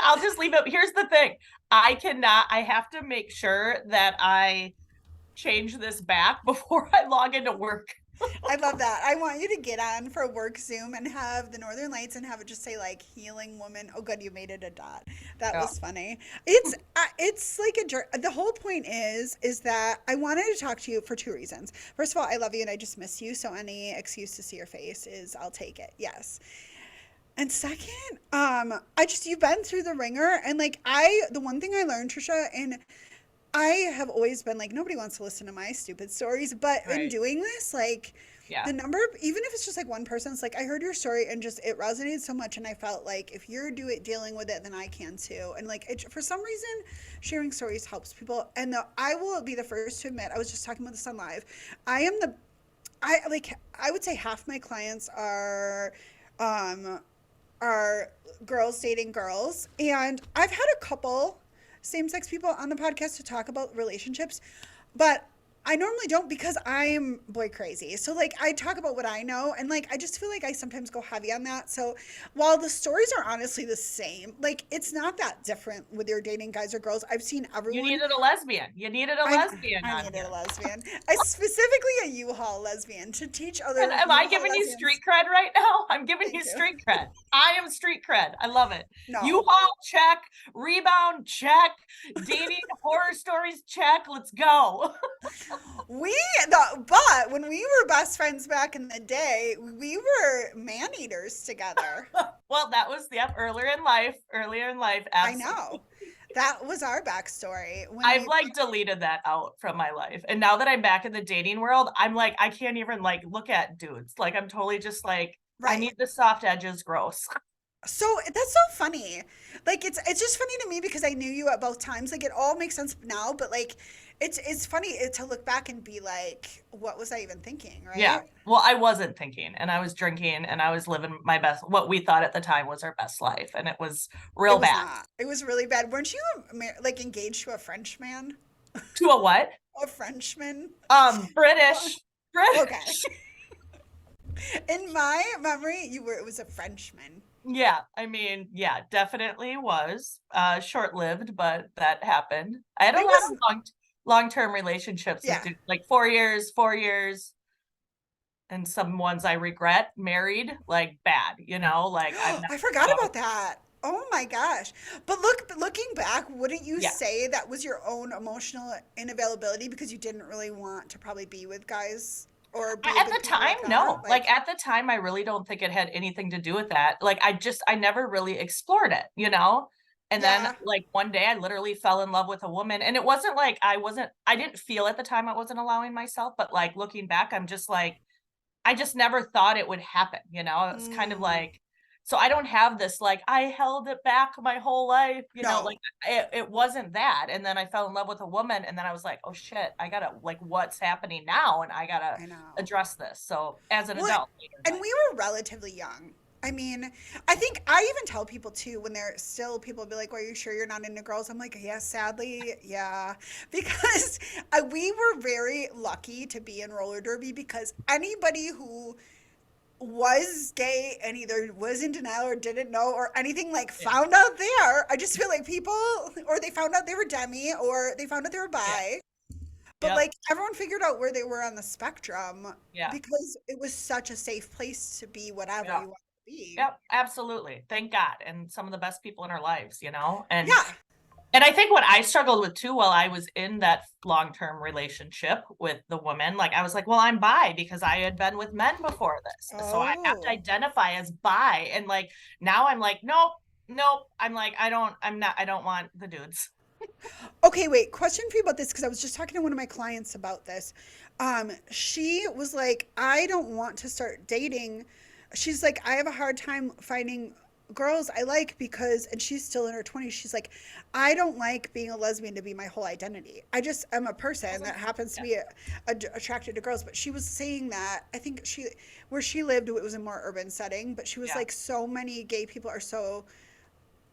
I'll just leave it. Here's the thing. I have to make sure that I change this back before I log into work. I love that. I want you to get on for work Zoom and have the Northern Lights and have it just say like healing woman. Oh, good, you made it a dot. That Yeah. was funny. It's like the whole point is that I wanted to talk to you for two reasons. First of all, I love you and I just miss you, so any excuse to see your face is I'll take it. Yes. And second, I just you've been through the ringer and like the one thing I learned, Trisha, and I have always been like, nobody wants to listen to my stupid stories. But in Right. doing this, like, Yeah. the number, even if it's just like one person, it's like, I heard your story and just it resonated so much. And I felt like if you're dealing with it, then I can too. And like, for some reason, sharing stories helps people. And I will be the first to admit, I was just talking about this on live. I am the, I would say half my clients um, are girls dating girls. And I've had a couple same sex people on the podcast to talk about relationships, but I normally don't because I'm boy crazy. So like I talk about what I know and like I just feel like I sometimes go heavy on that. So while the stories are honestly the same, like it's not that different with your dating guys or girls. I've seen You everyone. needed a lesbian. You needed a I lesbian I on needed a here. lesbian. I specifically a U-Haul lesbian to teach And other am I U-Haul giving you street lesbians. cred right now? I'm giving you Thank you. street cred. I am street cred. I love it. No. U-Haul check, rebound check, dating horror stories check. Let's go. But when we were best friends back in the day, we were man eaters together. Well, that was earlier in life. Earlier in life, I absolutely. know. That was our backstory when I've we, like deleted that out from my life. And now that I'm back in the dating world, I'm like, I can't even like look at dudes. Like I'm totally just like, I right. need the soft edges gross. So that's so funny. Like it's just funny to me because I knew you at both times. Like it all makes sense now, but like it's funny to look back and be like, what was I even thinking, Yeah. right? Well, I wasn't thinking and I was drinking and I was living my best, what we thought at the time was our best life. And it was It real was bad. not. It was really bad. Weren't you like engaged to a Frenchman? To a what? A Frenchman? Well, British. okay. British. In my memory, it was a Frenchman. Yeah. I mean, yeah, definitely was short-lived, but that happened. I had a It lot was of long-term relationships with yeah. dudes, like 4 years, and some ones I regret, married, like bad, like I'm not, I forgot about that. Oh my gosh. But looking back, wouldn't you yeah. say that was your own emotional inavailability because you didn't really want to probably be with guys or be At with the people time, like that? no. Like Like, at the time, I really don't think it had anything to do with that. Like I never really explored it. And then yeah. like one day I literally fell in love with a woman. And it wasn't like I didn't feel at the time I wasn't allowing myself, but like looking back, I'm just like, I just never thought it would happen. It's kind of Mm, like, so I don't have this, like, I held it back my whole life, like no. it wasn't that. And then I fell in love with a woman and then I was like, oh shit, I gotta, like, what's happening now? And I gotta I know. address this. So as an Well, adult later in and life. we were relatively young. I mean, I think I even tell people too when they're still people be like, "Well, are you sure you're not into girls?" I'm like, "Yeah, sadly, yeah," because we were very lucky to be in roller derby because anybody who was gay and either was in denial or didn't know or anything like Yeah. found out there. I just feel like people or they found out they were demi or they found out they were Yeah. bi. But Yep. like everyone figured out where they were on the spectrum Yeah. because it was such a safe place to be whatever Yeah. you want to be. Yep. Absolutely. Thank God. And some of the best people in our lives. Yeah. And I think what I struggled with too while I was in that long-term relationship with the woman, like I was like, well, I'm bi because I had been with men before this. So I have to Oh. identify as bi. And like now I'm like, nope, nope. I'm like, I don't want the dudes. Okay, wait. Question for you about this because I was just talking to one of my clients about this. She was like, I don't want to start dating. She's like, I have a hard time finding girls I like because, and she's still in her 20s. She's like, I don't like being a lesbian to be my whole identity. I just am a person that happens to Yeah. be attracted to girls. But she was saying that I think where she lived, it was a more urban setting. But she was Yeah. like, so many gay people are so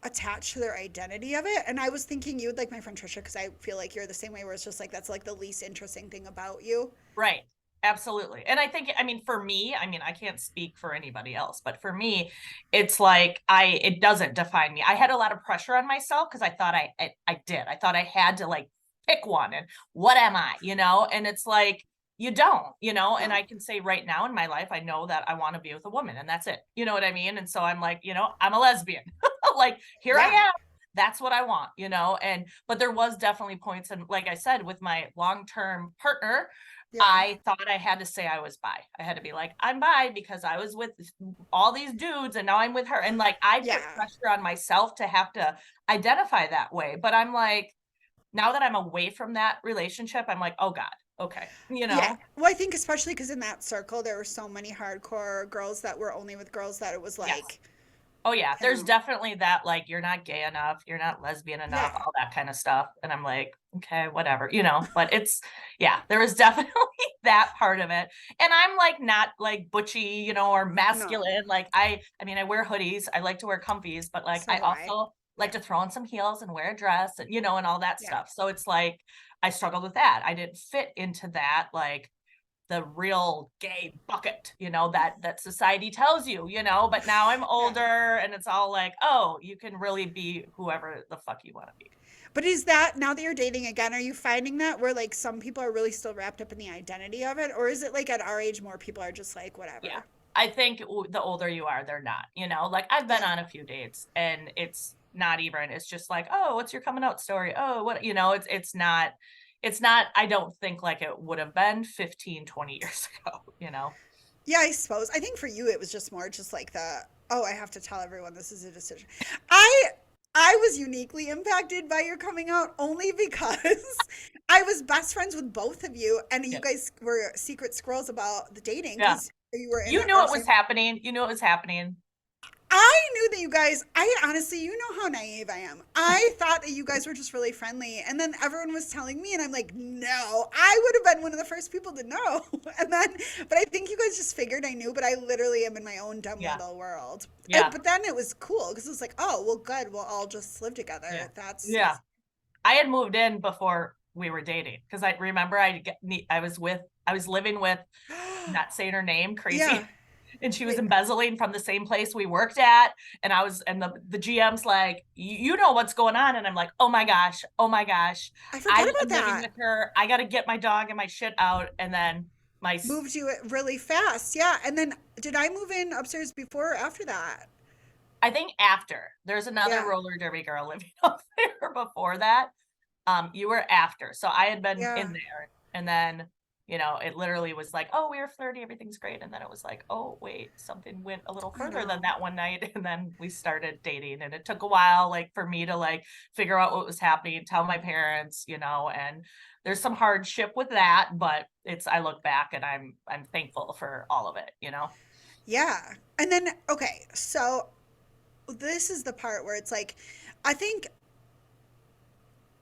attached to their identity of it. And I was thinking you would like my friend Trisha because I feel like you're the same way where it's just like that's like the least interesting thing about you. Right. Absolutely. And I think, I mean, for me, I mean, I can't speak for anybody else, but for me, it's like it doesn't define me. I had a lot of pressure on myself because I thought I did. I thought I had to like pick one and what am I, you know? And it's like, you don't, you know? And No. I can say right now in my life, I know that I want to be with a woman and that's it. You know what I mean? And so I'm like, you know, I'm a lesbian. Like, here I Yeah. am. That's what I want, you know? And, but there was definitely points. And like I said, with my long-term partner, Yeah. I thought I had to say I was bi. I had to be like, I'm bi because I was with all these dudes and now I'm with her. And like, I put Yeah. pressure on myself to have to identify that way. But I'm like, now that I'm away from that relationship, I'm like, oh God, okay, you Yeah. know? Well, I think especially because in that circle there were so many hardcore girls that were only with girls that it was Yes. like, Oh yeah, you there's know, definitely that like you're not gay enough, you're not lesbian enough, yeah. all that kind of stuff. And I'm like, okay, whatever, you know, but it's yeah, there was definitely that part of it. And I'm like not like butchy, you know, or No. masculine. Like I mean, I wear hoodies, I like to wear comfies, but like So I do I. also like Yeah. to throw on some heels and wear a dress and you know, and all that Yeah. stuff. So it's like I struggled with that. I didn't fit into that like the real gay bucket, you know, that society tells you, you know, but now I'm Yeah. older and it's all like, oh, you can really be whoever the fuck you want to be. But is that now that you're dating again, are you finding that where like some people are really still wrapped up in the identity of it? Or is it like at our age more people are just like Yeah. whatever? I think the older you are, they're not, you know, like I've been Yeah. on a few dates and it's not even, it's just like, oh, what's your coming out story? Oh, what, you know, it's not, I don't think like it would have been 15, 20 years ago, you know? Yeah, I suppose. I think for you it was just more just like the, oh, I have to tell everyone this is a decision. I I was uniquely impacted by your coming out only because I was best friends with both of you and you Yeah. guys were secret squirrels about the dating Yeah. because you were in You knew our it was same. happening. You knew it was happening. I knew that you guys, I honestly, you know how naive I am. I thought that you guys were just really friendly. And then everyone was telling me, and I'm like, no, I would have been one of the first people to know. And then, but I think you guys just figured I knew, but I literally am in my own dumb Yeah. little world. Yeah. But then it was cool because it was like, oh, well, good. We'll all just live Yeah. together. That's Yeah. easy. I had moved in before we were dating because I remember I was living with, not saying her name, Yeah. crazy. And she was Wait, embezzling from the same place we worked at. And the GM's like, you know what's going on. And I'm like, oh my gosh, oh my gosh. I I forgot about am living that. with her. I got to get my dog and my shit out. And then my, Moved you really fast. Yeah. And then did I move in upstairs before or after that? I think after there's another Yeah. roller derby girl living up there before that. You were after. So I had been Yeah. in there and then, you know, it literally was like, oh, we were flirty, everything's great. And then it was like, oh, wait, something went a little I further than know. that one night. And then we started dating. And it took a while, like, for me to like figure out what was happening, tell my parents, you know, and there's some hardship with that, but I look back and I'm thankful for all of it, you know? Yeah. And then, okay, so this is the part where it's like, I think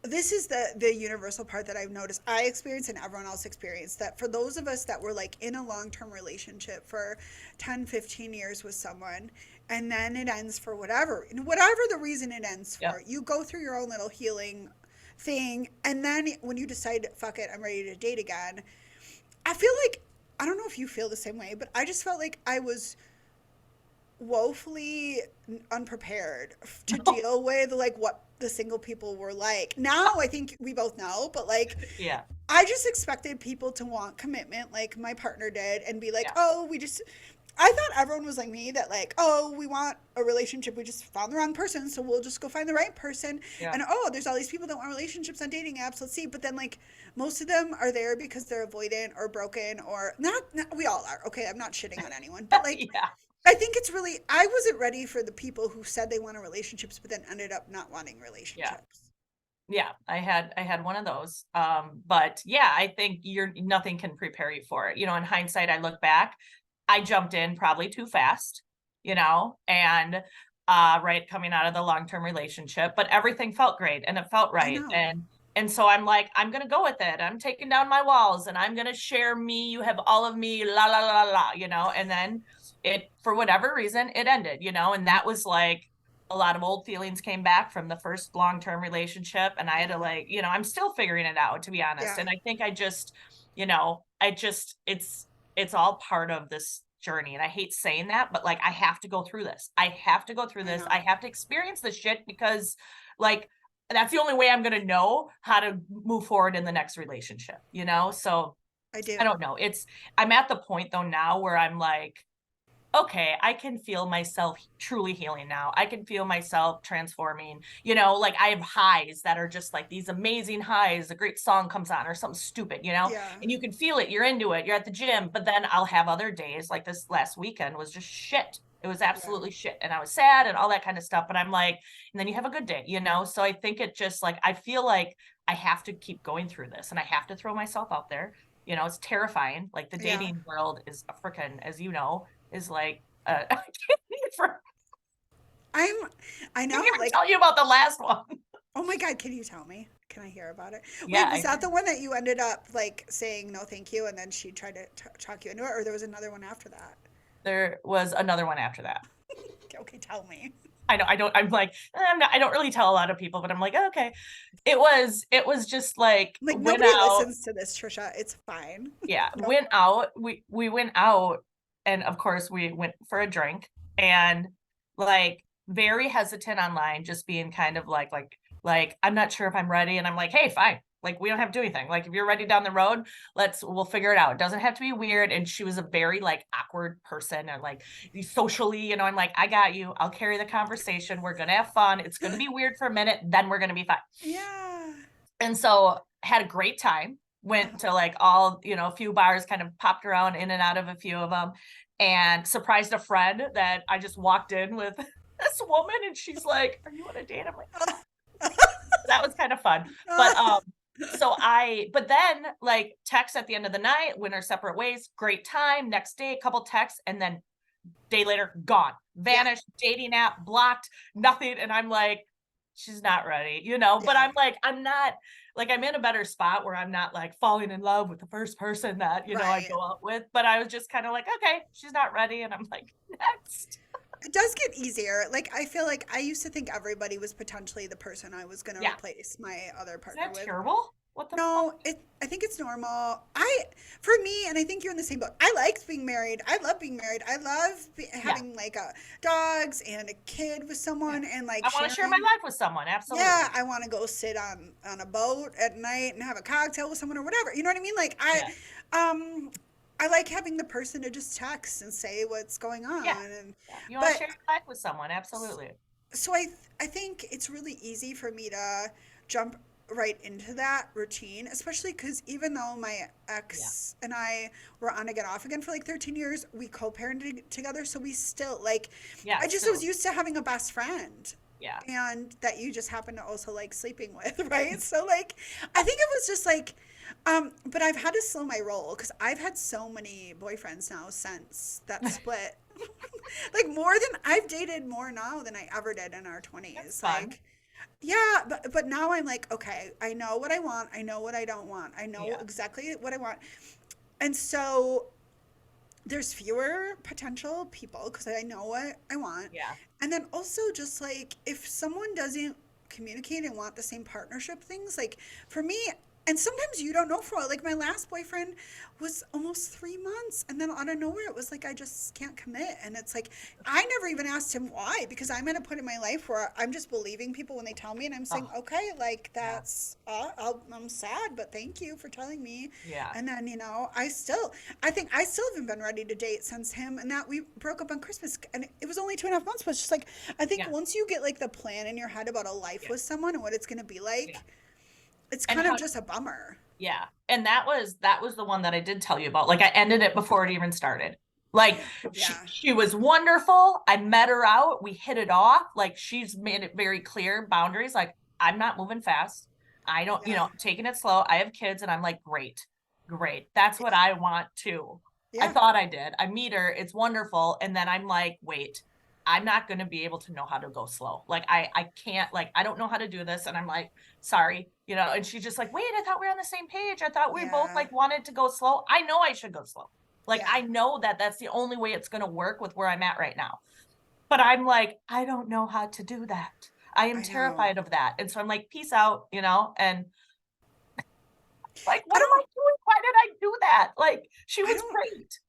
this is the universal part that I've noticed I experienced and everyone else experienced that for those of us that were like in a long-term relationship for 10, 15 years with someone and then it ends for whatever the reason it ends Yep. for, you go through your own little healing thing and then when you decide fuck it, I'm ready to date again. I feel like I don't know if you feel the same way, but I just felt like I was woefully unprepared to deal with like what the single people were like. Now I think we both know, but like Yeah. I just expected people to want commitment like my partner did and be like, Yeah. "Oh, we just I thought everyone was like me that like, "Oh, we want a relationship. We just found the wrong person, so we'll just go find the right person." Yeah. And oh, there's all these people that want relationships on dating apps. Let's see. But then like most of them are there because they're avoidant or broken or not we all are. Okay, I'm not shitting on anyone, but like Yeah. I think it's really, I wasn't ready for the people who said they wanted relationships, but then ended up not wanting Yeah. relationships. Yeah, I had one of those. But yeah, I think you're nothing can prepare you for it. You know, in hindsight, I look back, I jumped in probably too fast, you know, and right coming out of the long-term relationship, but everything felt great and it felt I right. know. And so I'm like, I'm gonna go with it. I'm taking down my walls and I'm gonna share me. You have all of me, la la la la, you know, and then it for whatever reason it ended, you know, and that was like a lot of old feelings came back from the first long-term relationship and I had to Yeah. like, you know, I'm still figuring it out to be honest. Yeah. And I think I just I just, it's all part of this journey. And I hate saying that, but like, I have to go through this. I have to go through I this. know. I have to experience this shit because like, that's the only way I'm going to know how to move forward in the next relationship. So I do. I don't know. I'm at the point though now where I'm like, okay, I can feel myself truly healing now. I can feel myself transforming. Like I have highs that are just like these amazing highs. A great song comes on or something stupid, Yeah. and you can feel it. You're into it. You're at the gym, but then I'll have other days like this last weekend was just shit. It was Yeah. absolutely shit. And I was sad and all that kind of stuff. But I'm like, and then you have a good day. So I think it just like, I feel like I have to keep going through this and I have to throw myself out there. It's terrifying. Like the Yeah. dating world is a freaking, as you know, is like I'm I I know, didn't even like, tell you about the last one. oh my God, can you tell me? Can I hear about it? Yeah, Wait, was I that did. the one that you ended up like saying no thank you and then she tried to talk you into it, or there was another one after that? There was another one after that. Okay, tell me. I know. I'm like, I don't really tell a lot of people, but I'm like, okay. It was just like Like went nobody out. listens to this, Trisha. It's fine. Yeah, You know? went out. We went out, and of course we went for a drink, and like very hesitant online, just being kind of like I'm not sure if I'm ready, and I'm like, hey, fine. Like we don't have to do anything. Like if you're ready down the road, we'll figure it out. It doesn't have to be weird. And she was a very like awkward person and like socially, I'm like, I got you. I'll carry the conversation. We're gonna have fun. It's gonna be weird for a minute, then we're gonna be fine. Yeah. And so had a great time. Went to like all, a few bars, kind of popped around in and out of a few of them, and surprised a friend that I just walked in with this woman, and she's like, "Are you on a date?" I'm like, that was kind of fun. But but then like text at the end of the night, went our separate ways, great time. Next day, a couple texts, and then day later, gone, Yeah. vanished, dating app, blocked, nothing. And I'm like, she's not ready. But Yeah. I'm like, I'm not like, I'm in a better spot where I'm not like falling in love with the first person that I Right. go out with. But I was just kind of like, okay, she's not ready. And I'm like, next. It does get easier. Like I feel like I used to think everybody was potentially the person I was going to Yeah. replace my other Is partner that with. terrible? What the fuck? No, I think it's normal. For me, and I think you're in the same boat. I liked being married. I love being married. I love Yeah. having like dogs and a kid with Yeah. someone and like I want to share my sharing. life with someone. Yeah, Absolutely. I want to go sit on a boat at night and have a cocktail with someone or whatever. You know what I mean? Like Yeah. um I like having the person to just text and say what's going Yeah. on and Yeah. You want to but share your life with someone. Absolutely. so I think it's really easy for me to jump right into that routine, especially because even though my Yeah. ex and I were on again off again for like 13 years, we co-parented together, so we still like Yeah. I just was Still. used to having a best friend Yeah. and that you just happen to also like sleeping with, right? So like I think it was just like but I've had to slow my roll because I've had so many boyfriends now since that split. Like more than I've dated more now than I ever did in our That's 20s. fun. Like yeah, but now I'm like, okay, I know what I want. I know what I don't want. I know Yeah. exactly what I want. And so there's fewer potential people because I know what I want. Yeah. And then also just like if someone doesn't communicate and want the same partnership things, like for me, and sometimes you don't know for what. Like my last boyfriend was almost 3 months, and then out of nowhere it was like I just can't commit, and it's like I never even asked him why because I'm at a point in my life where I'm just believing people when they tell me, and I'm saying Oh, okay, like yeah. that's I'm sad, but thank you for telling me. Yeah. And then I think I still haven't been ready to date since him, and that we broke up on Christmas, and it was only 2.5 months. But it's just like I think Yeah. once you get like the plan in your head about a life Yeah. with someone and what it's gonna be Yeah. like, it's And kind how of just a bummer. Yeah. And that was the one that I did tell you about. Like I ended it before it even started. Like she Yeah, she was wonderful. I met her out. We hit it off. Like she's made it very clear boundaries. Like I'm not moving fast. I don't, yeah, taking it slow. I have kids and I'm like, great. Great. That's what yeah, I want too. I yeah, thought I did. I meet her, it's wonderful. And then I'm like, wait, I'm not going to be able to know how to go slow. Like I can't, like I don't know how to do this. And I'm like, sorry, and she's just like, wait, I thought we were on the same page. I thought we both yeah, like wanted to go slow. I know I should go slow. Like yeah. I know that that's the only way it's going to work with where I'm at right now. But I'm like, I don't know how to do that. I am I know. terrified of that. And so I'm like, peace out, and like, I what am I don't. doing? Why did I do that? Like, she I was don't great.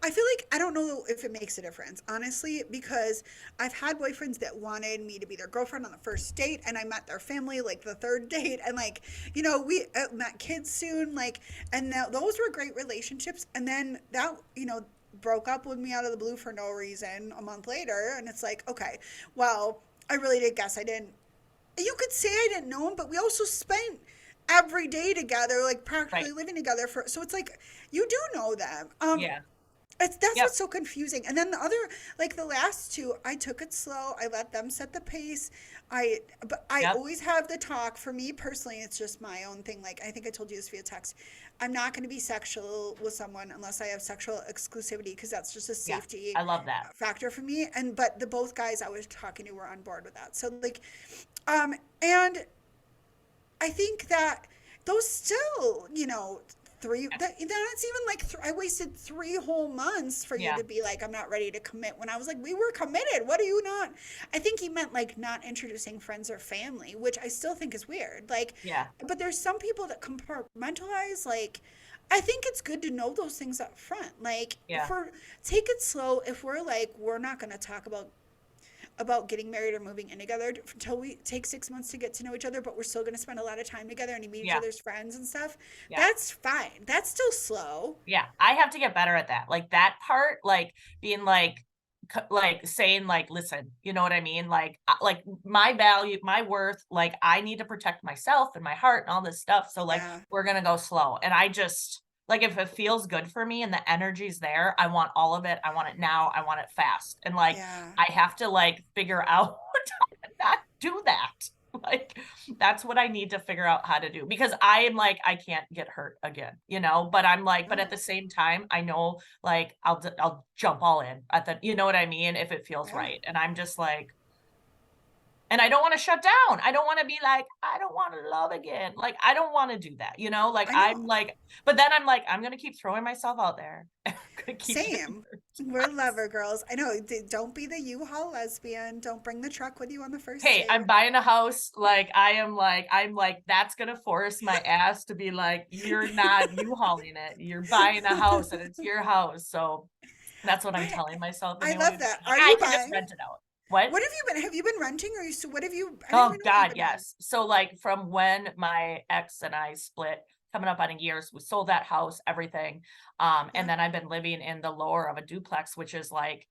I feel like I don't know if it makes a difference, honestly, because I've had boyfriends that wanted me to be their girlfriend on the first date, and I met their family like the third date, and like, we met kids soon, like, and now those were great relationships, and then that, broke up with me out of the blue for no reason a month later, and it's like, okay, well, I really did guess I didn't. You could say I didn't know him, but we also spent every day together, like Right. practically living together for. So it's like you do know them. Yeah. That's Yep. what's so confusing. And then the other, like the last two, I took it slow. I let them set the pace. But I Yep. always have the talk. For me personally, it's just my own thing. Like I think I told you this via text. I'm not going to be sexual with someone unless I have sexual exclusivity because that's just a Yeah. safety I love that. factor for me. And but the both guys I was talking to were on board with that. So like, and I think that those still, three, that it's even like I wasted 3 whole months for you Yeah. to be like, I'm not ready to commit when I was like, we were committed. What are you not? I think he meant like not introducing friends or family, which I still think is weird. Like, Yeah. but there's some people that compartmentalize, like, I think it's good to know those things up front. Like, Yeah. for take it slow. If we're like, we're not going to talk about getting married or moving in together until we take 6 months to get to know each other, but we're still going to spend a lot of time together and meet each Yeah. other's friends and stuff. Yeah. That's fine. That's still slow. Yeah. I have to get better at that. Like that part, like being like saying like, listen, you know what I mean? Like my value, my worth, like I need to protect myself and my heart and all this stuff. So like Yeah. we're gonna go slow. And I just like if it feels good for me and the energy's there, I want all of it. I want it now. I want it fast. And like Yeah. I have to like figure out how to not do that. Like that's what I need to figure out how to do because I am like I can't get hurt again, but I'm like but at No. the same time I know like I'll jump all in at the you know what I mean if it feels Yeah. right. And I'm just like and I don't want to shut down. I don't want to be like I don't want to love again. Like I don't want to do that, like I I'm know. like but then I'm like I'm going to keep throwing myself out there. I'm going to keep getting Same. hurt. We're lover girls. I know. Don't be the U-Haul lesbian. Don't bring the truck with you on the first Hey, I'm date. buying a house. Like I'm like that's gonna force my ass to be like, you're not U-hauling it. You're buying a house and it's your house. So that's what I'm I telling myself. And I the only love thing that. I'm like, Are I you can just buying? rent it out. What? What have you been? Have you been renting or you? What have you? I don't Oh even know what you've God, been doing. yes. So like from when my ex and I split, coming up on a year, so we sold that house, everything. And Yeah. then I've been living in the lower of a duplex, which is like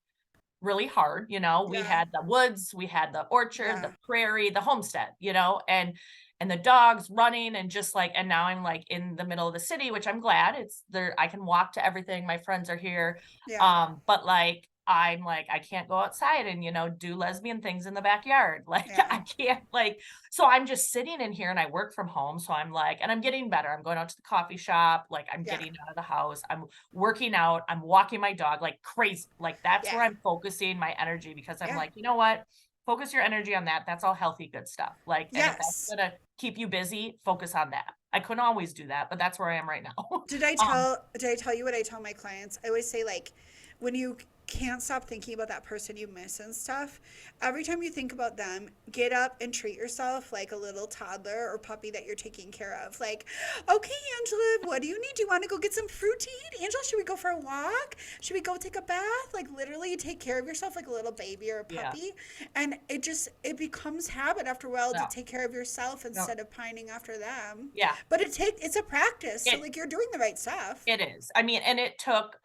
really hard. We Yeah. had the woods, we had the orchard, the Yeah. prairie, the homestead, and the dogs running and just like and now I'm like in the middle of the city, which I'm glad it's there. I can walk to everything. My friends are here. Yeah. But like I'm like I can't go outside and do lesbian things in the backyard. Like Yeah. I can't like so I'm just sitting in here and I work from home. So I'm like, and I'm getting better. I'm going out to the coffee shop, like I'm Yeah. getting out of the house. I'm working out, I'm walking my dog like crazy. Like that's where Yeah. I'm focusing my energy because I'm Yeah. like, you know what? Focus your energy on that. That's all healthy, good stuff. Like, and if that's Yes. gonna keep you busy, focus on that. I couldn't always do that, but that's where I am right now. Did I tell you what I tell my clients? I always say like when you can't stop thinking about that person you miss and stuff, every time you think about them, get up and treat yourself like a little toddler or puppy that you're taking care of. Like, okay, Angela, what do you need? Do you want to go get some fruit to eat? Angela, should we go for a walk? Should we go take a bath? Like literally take care of yourself like a little baby or a Yeah. puppy. And it becomes habit after a while to No. take care of yourself No. instead of pining after them. Yeah. But it's a practice. So It like you're doing the right stuff. It is. I mean, and it took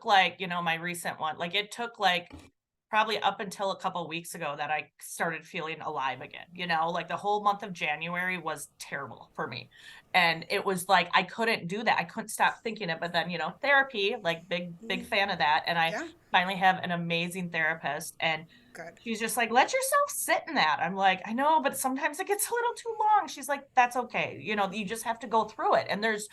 like, my recent one, like it took like probably up until a couple of weeks ago that I started feeling alive again. Like the whole month of January was terrible for me. And it was like I couldn't do that. I couldn't stop thinking it. But then, therapy, like big Mm, fan of that. And I yeah, finally have an amazing therapist and good. she's just like, let yourself sit in that. I'm like, I know, but sometimes it gets a little too long. She's like, that's okay. You just have to go through it. And there's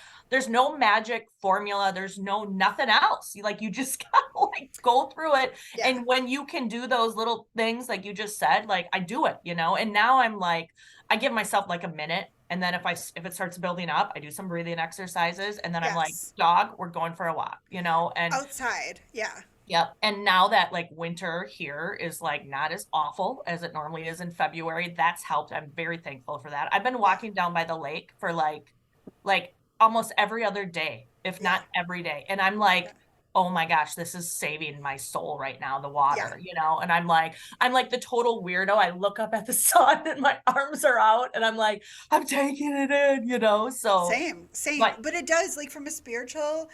no magic formula. There's no nothing else. You just gotta like go through it. Yeah, And when you can do those little things, like you just said, like I do it. And now I'm like, I give myself like a minute. And then if it starts building up, I do some breathing exercises. And then I'm like, yes. dog, we're going for a walk. And Outside, yeah, yep. And now that like winter here is like not as awful as it normally is in February, that's helped. I'm very thankful for that. I've been yeah, walking down by the lake for like almost every other day, if Yeah. not every day. And I'm Yeah. like, oh my gosh, this is saving my soul right now, the Yeah. water, and I'm like the total weirdo. I look up at the sun and my arms are out and I'm like, I'm taking it in. So Same, same. like, But it does, like, from a spiritual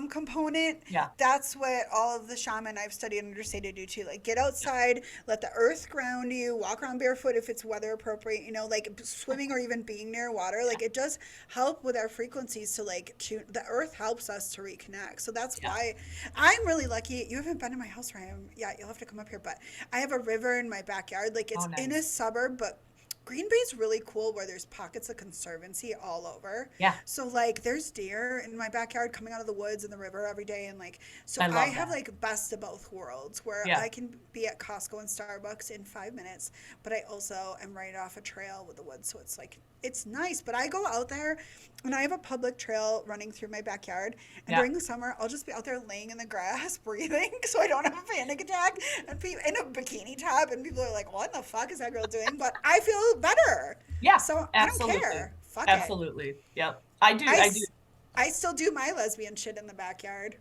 component, yeah, that's what all of the shaman I've studied under say to do too. Like, get outside, let the earth ground you, walk around barefoot if it's weather appropriate, like swimming or even being near water. Like, it does help with our frequencies to, like, tune. The earth helps us to reconnect. So that's yeah. why I'm really lucky. You haven't been to my house where I am. Yeah, you'll have to come up here. But I have a river in my backyard. Like, Oh, it's in a nice. suburb, but Green Bay's really cool where there's pockets of conservancy all over. Yeah, So like there's deer in my backyard coming out of the woods and the river every day and like so I I love have that. like best of both worlds where Yeah, I can be at Costco and Starbucks in 5 minutes, but I also am right off a trail with the woods. So it's like it's nice. But I go out there and I have a public trail running through my backyard. And yeah. during the summer, I'll just be out there laying in the grass, breathing, so I don't have a panic attack. And people in a bikini top, and people are like, "What the fuck is that girl doing?" But I feel better, Yeah, so I don't absolutely. care. Fuck it. Absolutely. Yep. I do. I, I do. s- I still do my lesbian shit in the backyard.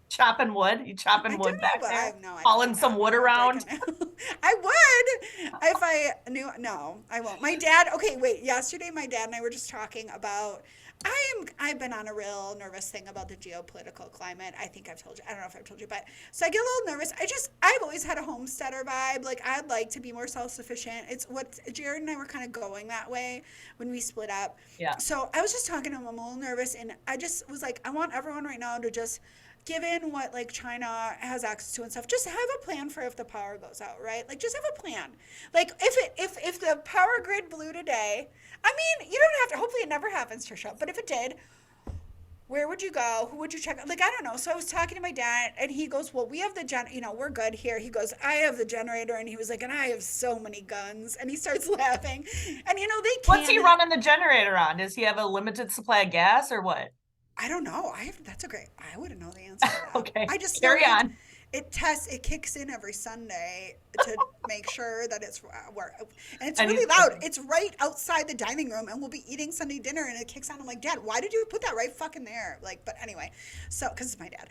Chopping wood. You I chopping do, wood back but there? I don't Hauling like some that. wood I don't break around? a nail. I would if I knew. No, I won't. My dad. Okay, wait. Yesterday, my dad and I were just talking about. I've been on a real nervous thing about the geopolitical climate. I think I've told you. I don't know if I've told you, but so I get a little nervous. I've always had a homesteader vibe. Like I'd like to be more self sufficient. It's what Jared and I were kind of going that way when we split up. Yeah. So I was just talking to him. I'm a little nervous, and I just was like, I want everyone right now to just given what like China has access to and stuff, just have a plan for if the power goes out, right? Like just have a plan. Like if the power grid blew today, I mean, you don't have to. Hopefully, it never happens, Trisha. But if it did, where would you go? Who would you check? Like I don't know. So I was talking to my dad, and he goes, "Well, we have the gen. We're good here." He goes, "I have the generator," and he was like, "And I have so many guns." And he starts laughing, and they What's he can. running the generator on? Does he have a limited supply of gas or what? I don't know. That's a great. I wouldn't know the answer to that. Okay. I just know Carry on. it kicks in every Sunday to make sure that it's where, and it's And really he's loud. cooking. It's right outside the dining room, and we'll be eating Sunday dinner, and it kicks on. I'm like, Dad, why did you put that right fucking there? Like, but anyway, so because it's my dad.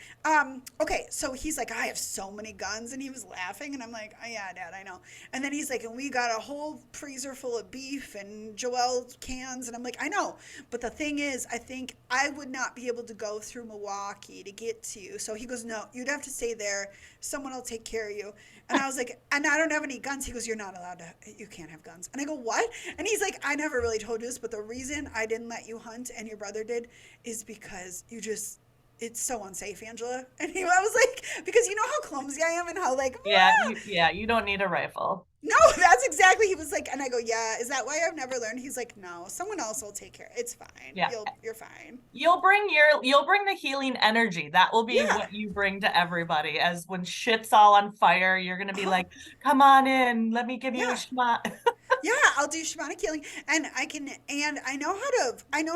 Okay, so he's like, I have so many guns, and he was laughing, and I'm like, oh, yeah, Dad, I know. And then he's like, and we got a whole freezer full of beef and Joelle cans, and I'm like, I know, but the thing is, I think I would not be able to go through Milwaukee to get to you. So he goes, no, you'd have to stay there. Someone will take care of you. And I was like, and I don't have any guns. He goes, you're not allowed to, you can't have guns. And I go, what? And he's like, I never really told you this, but the reason I didn't let you hunt and your brother did is because it's so unsafe, Angela. And I was like, because you know how clumsy I am and how like, Yeah, ah! you don't need a rifle. No, that's exactly. He was like, and I go, yeah, is that why I've never learned? He's like, no, someone else will take care. It's fine. Yeah. You're fine. You'll bring the healing energy. That will be Yeah. what you bring to everybody. As when shit's all on fire, you're gonna be Uh-huh. like, come on in, let me give you a Yeah. shot. Yeah, I'll do shamanic healing, and I know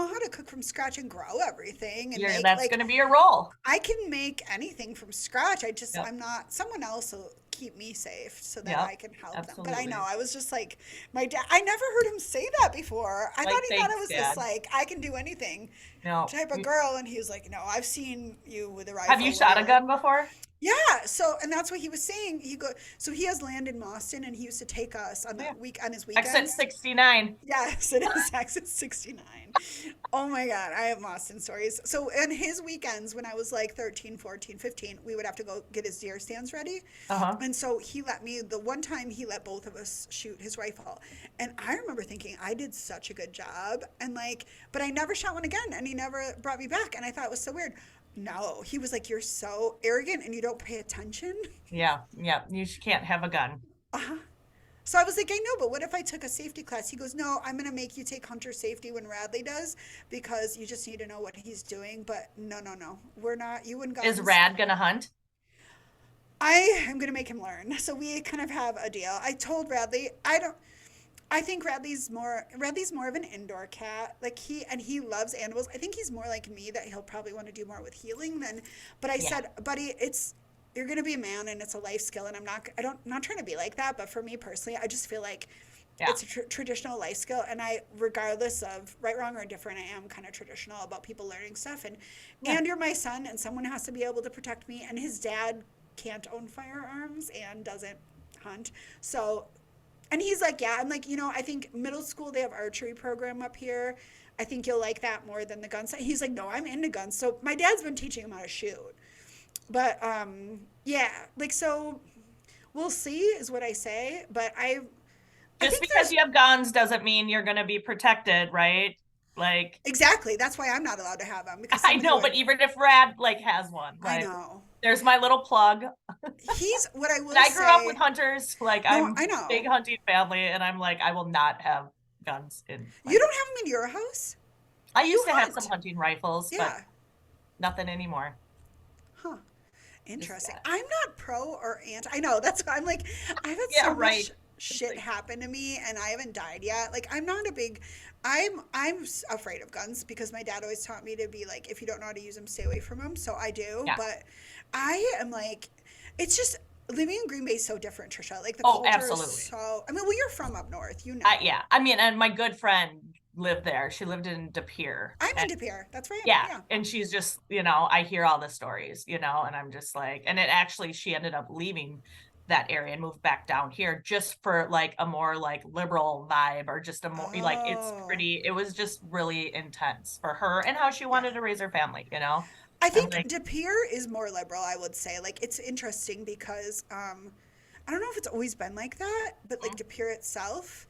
how to cook from scratch and grow everything and make That's like gonna be your role. I can make anything from scratch. Yep. I'm not, someone else will keep me safe so that Yep. I can help them. But I know, Absolutely. I was just like, my dad, I never heard him say that before. I thought Like, he thought I thanks, was this Dad. like, I can do anything No. type of girl. And he was like, no, I've seen you with a Have you rifle where shot a you're, gun before? yeah. So, and that's what he was saying. So he has land in Boston and he used to take us on Oh, yeah. on his Exit weekends. 69. Yes, it is Exit 69. Oh my God, I have Boston stories. So, in his weekends, when I was like 13, 14, 15, we would have to go get his deer stands ready. Uh-huh. And so he let me, the one time he let both of us shoot his rifle. And I remember thinking, I did such a good job. And like, but I never shot one again. And he never brought me back. And I thought it was so weird. No, he was like, you're so arrogant and you don't pay attention. Yeah, yeah. Can't have a gun. Uh-huh. So I was like, I know, but what if I took a safety class? He goes, no, I'm going to make you take hunter safety when Radley does because you just need to know what he's doing. But no, no, no, we're not, you and Is guns. Rad gonna hunt? I am going to make him learn. So we kind of have a deal. I told Radley, I think Radley's more of an indoor cat. Like he loves animals. I think he's more like me that he'll probably want to do more with healing than, but I Yeah. said, buddy, you're going to be a man and it's a life skill. And I'm not trying to be like that. But for me personally, I just feel like Yeah. it's a traditional life skill, and I, regardless of right, wrong, or different, I am kind of traditional about people learning stuff. Yeah. And you're my son, and someone has to be able to protect me. And his dad can't own firearms and doesn't hunt, so. And he's like, yeah. I'm like, I think middle school they have archery program up here. I think you'll like that more than the guns. He's like, no, I'm into guns. So my dad's been teaching him how to shoot. But yeah, like, so we'll see is what I say. But I Just think because there's you have guns doesn't mean you're going to be protected, right? Like, exactly, that's why I'm not allowed to have them, because I somebody know, would. but even if Rad like has one, I like, know. there's my little plug. He's what I And will I grew up with say. hunters. Like, No, I'm I big know. hunting family, and I'm like, I will not have guns in my You house. don't have them in your house? I You used to have some hunt? hunting rifles, but Yeah. nothing anymore. Huh. Just Interesting. that. I'm not pro or anti. I know that's why I'm like, I've had Yeah, so right. much It's shit like, happen to me, and I haven't died yet. Like, I'm not a big. I'm afraid of guns because my dad always taught me to be like, if you don't know how to use them, stay away from them. So I do, yeah. but I am like, it's just living in Green Bay is so different, Trisha. Like the Oh, culture is absolutely. so. I mean, well, you're from up north, you know. Yeah. I mean, and my good friend lived there. She lived in De Pere. I'm And in De Pere. That's right. yeah. Yeah. And she's just, I hear all the stories, and I'm just like, and it actually, she ended up leaving that area and moved back down here just for like a more like liberal vibe, or just a more like Oh, it was just really intense for her and how she yeah. wanted to raise her family. I I'm think like, De Pere is more liberal, I would say. Like, it's interesting because I don't know if it's always been like that, but like mm, De Pere itself.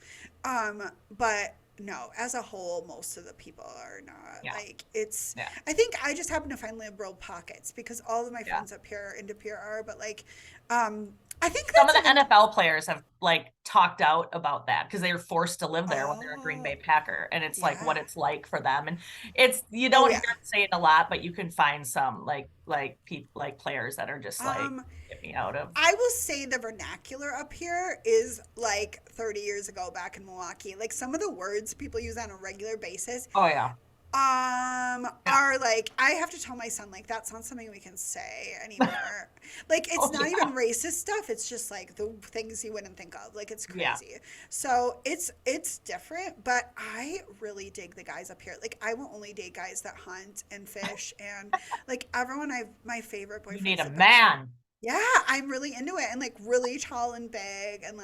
But no, as a whole, most of the people are not. yeah, Like, it's, yeah, I think I just happen to find liberal pockets because all of my yeah. friends up here in De Pere are, but like, I think Some of that's the even, NFL players have like talked out about that because they were forced to live there when they're a Green oh, Bay Packer, and it's like what yeah. it's like for them. And it's you Oh, don't hear yeah. it say it a lot, but you can find some like people like players that are just like Um, get me out of. I will say the vernacular up here is like 30 years ago back in Milwaukee. Like some of the words people use on a regular basis Oh yeah, yeah, are like I have to tell my son like that's not something we can say anymore. Like it's oh not even yeah, racist stuff. It's just like the things you wouldn't think of. Like it's yeah, crazy. So it's different, but I really dig the guys up here. Like I will only date guys that hunt and fish and like everyone I've my favorite you need boyfriends a have been man. yeah, I'm really into it and like really tall and big and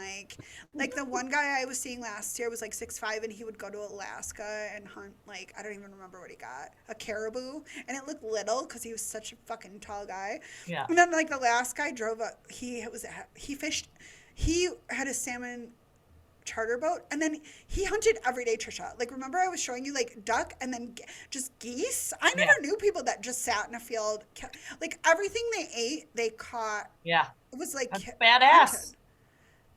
like the one guy I was seeing last year was like 6'5" and he would go to Alaska and hunt like I don't even remember what he got, a caribou, and it looked little because he was such a fucking tall guy. Yeah, And then like the last guy drove a he fished he had a salmon charter boat and then he hunted every day, Trisha. Like remember I was showing you like duck and then just geese. I yeah, never knew people that just sat in a field like everything they ate they caught. yeah. It was like That's hunted. badass.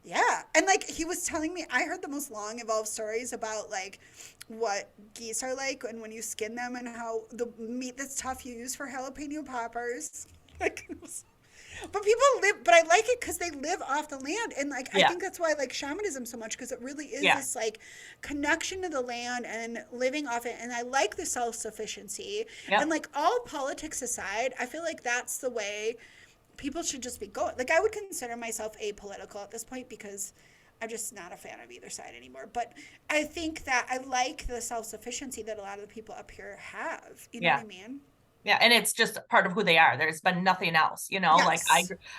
Yeah, and like he was telling me I heard the most long evolved stories about like what geese are like and when you skin them and how the meat that's tough you use for jalapeno poppers. Like it was but people live, but I like it because they live off the land. And like, I Yeah, think that's why I like shamanism so much because it really is yeah, this like connection to the land and living off it. And I like the self sufficiency. And yep, like, all politics aside, I feel like that's the way people should just be going. Like, I would consider myself apolitical at this point because I'm just not a fan of either side anymore. But I think that I like the self sufficiency that a lot of the people up here have. You know what yeah. I mean? Yeah, and it's just part of who they are. There's been nothing else. Like Yes.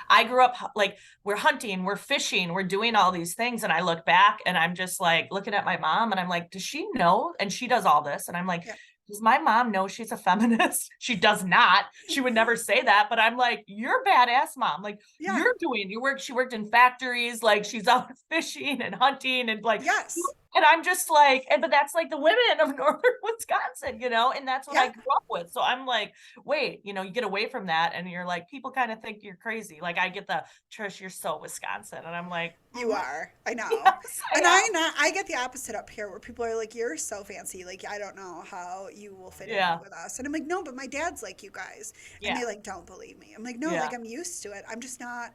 I grew up like we're hunting, we're fishing, we're doing all these things, and I look back and I'm just like looking at my mom and I'm like, does she know? And she does all this, and I'm like, Yeah. does my mom know she's a feminist? She does not. She would never say that, but I'm like, you're badass, mom. Like Yeah. you're doing your work. She worked in factories, like she's out fishing and hunting and like Yes. and I'm just like, but that's like the women of northern Wisconsin, and that's what I Yeah. grew up with. So I'm like, wait, you get away from that and you're like, people kind of think you're crazy. Like I get the Trish, you're so Wisconsin. And I'm like, You are. I know. yes, I And am. I get the opposite up here where people are like, you're so fancy. Like, I don't know how you will fit in Yeah. with us. And I'm like, no, but my dad's like you guys. And Yeah. they like don't believe me. I'm like, no, Yeah. like I'm used to it. I'm just not.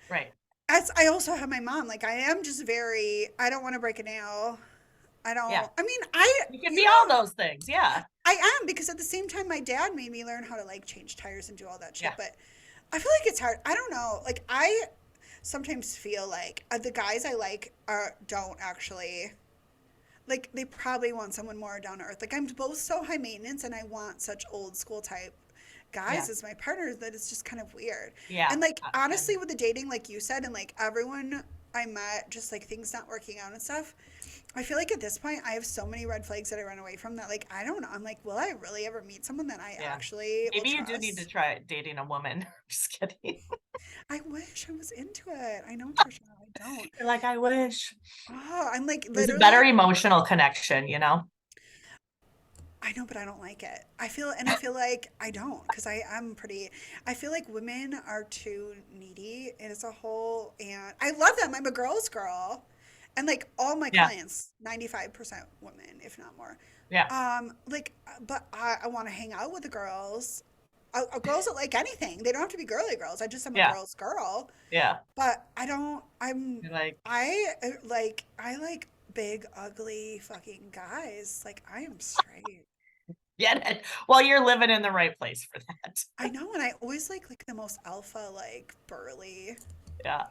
Right. As I also have my mom. Like, I am just very, I don't want to break a nail. I Yeah. don't, I mean, You can be all those things. Yeah. I am because at the same time, my dad made me learn how to like change tires and do all that shit. Yeah. But I feel like it's hard. I don't know. Like, sometimes feel like the guys I like don't actually like they probably want someone more down to earth. Like I'm both so high maintenance and I want such old school type Yeah. guys as my partners that it's just kind of weird. Yeah. And like And honestly with the dating like you said and like everyone I met just like things not working out and stuff. I feel like at this point I have so many red flags that I run away from that like I don't know. I'm like, will I really ever meet someone that I yeah. actually will Maybe you do need to trust? try dating a woman. Just kidding. I wish I was into it. I know, Trisha, I don't. You're like, I wish. Oh, I'm like There's a better literally emotional connection, you know? I know, but I don't like it. I feel like I don't because I'm pretty. I feel like women are too needy and it's a whole. And I love them. I'm a girl's girl, and like all my Yeah. clients, 95% women, if not more. Yeah. Like, but I want to hang out with the girls. Girls that like anything. They don't have to be girly girls. I just am a Yeah. girl's girl. Yeah. But I don't. You're like, I like big ugly fucking guys. Like I am straight. get it. Well, you're living in the right place for that. I know, and I always like the most alpha, like burly. Yeah.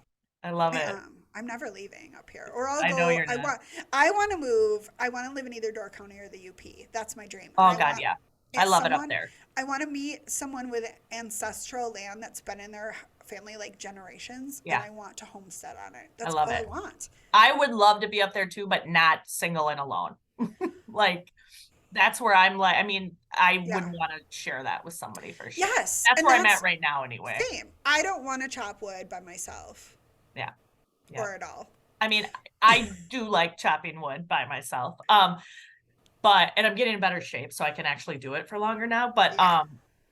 I love I it. am. I'm never leaving up here, or I'll I know go. you're not. I want to move. I want to live in either Door County or the UP. That's my dream, and Oh I God, want yeah. I it's love it up someone. there. I want to meet someone with ancestral land that's been in their family like generations, and Yeah. I want to homestead on it. I That's love all I it. want. I would love to be up there too, but not single and alone. Like that's where I'm like, I mean, I would Yeah. want to share that with somebody for sure. Yes, That's and where I'm at that's right now anyway. same. I don't want to chop wood by myself Yeah. Yeah. or at all. I mean, I do like chopping wood by myself. But and I'm getting in better shape so I can actually do it for longer now. But Yeah,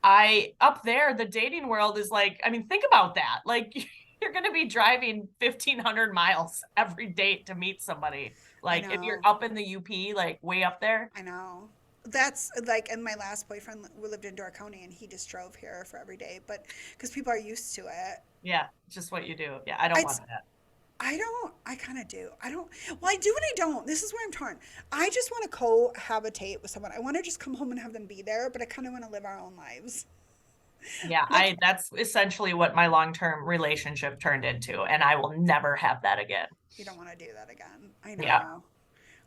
I up there, the dating world is like, I mean, think about that. Like you're gonna be driving 1,500 miles every date to meet somebody. I Like if you're know. up in the UP, like way up there. I know. That's like, and my last boyfriend, we lived in Door County and he just drove here for every day. But because people are used to it, Yeah, just what you do. Yeah, I don't I, want that. I don't, I kind of do. I don't, well, I do and I don't. This is where I'm torn. I just want to cohabitate with someone. I want to just come home and have them be there, but I kind of want to live our own lives. Yeah, Like, I that's essentially what my long-term relationship turned into, and I will never have that again. you don't want to do that again. I Yeah. know.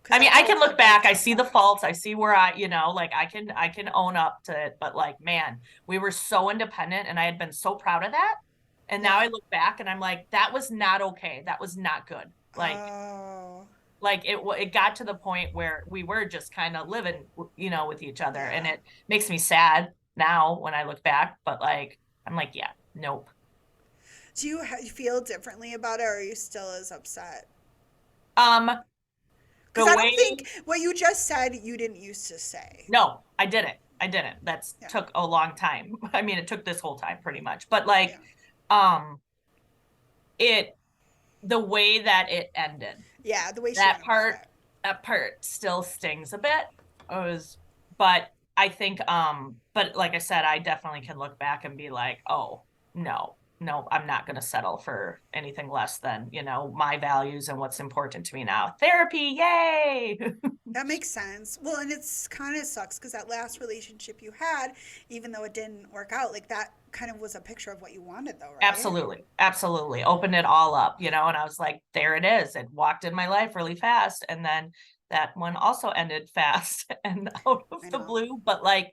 Because I mean, that's I how can look back, heartbreaks I come see the back. faults, I see where like I can own up to it, but like, man, we were so independent and I had been so proud of that. And now Yeah. I look back and I'm like, that was not okay. That was not good. Oh, Like it got to the point where we were just kind of living, with each other, and yeah. it makes me sad now when I look back, but like I'm like, yeah, nope. Do you feel differently about it or are you still as upset? Um, Because the I way don't think what you just said you didn't used to say. No, I didn't. I didn't. That's Yeah. took a long time. I mean, it took this whole time pretty much. But like, Yeah. um, it the way that it ended, Yeah. The way she that went about part, it. that part still stings a bit. It was, but I think, but like I said, I definitely can look back and be like, oh no, no, I'm not going to settle for anything less than, my values and what's important to me now. Therapy, yay. That makes sense. Well, and it's kind of sucks because that last relationship you had, even though it didn't work out, like that kind of was a picture of what you wanted, though, right? Absolutely. Absolutely. Opened it all up, and I was like, there it is. It walked in my life really fast. And then that one also ended fast and out of I the know. blue. But like,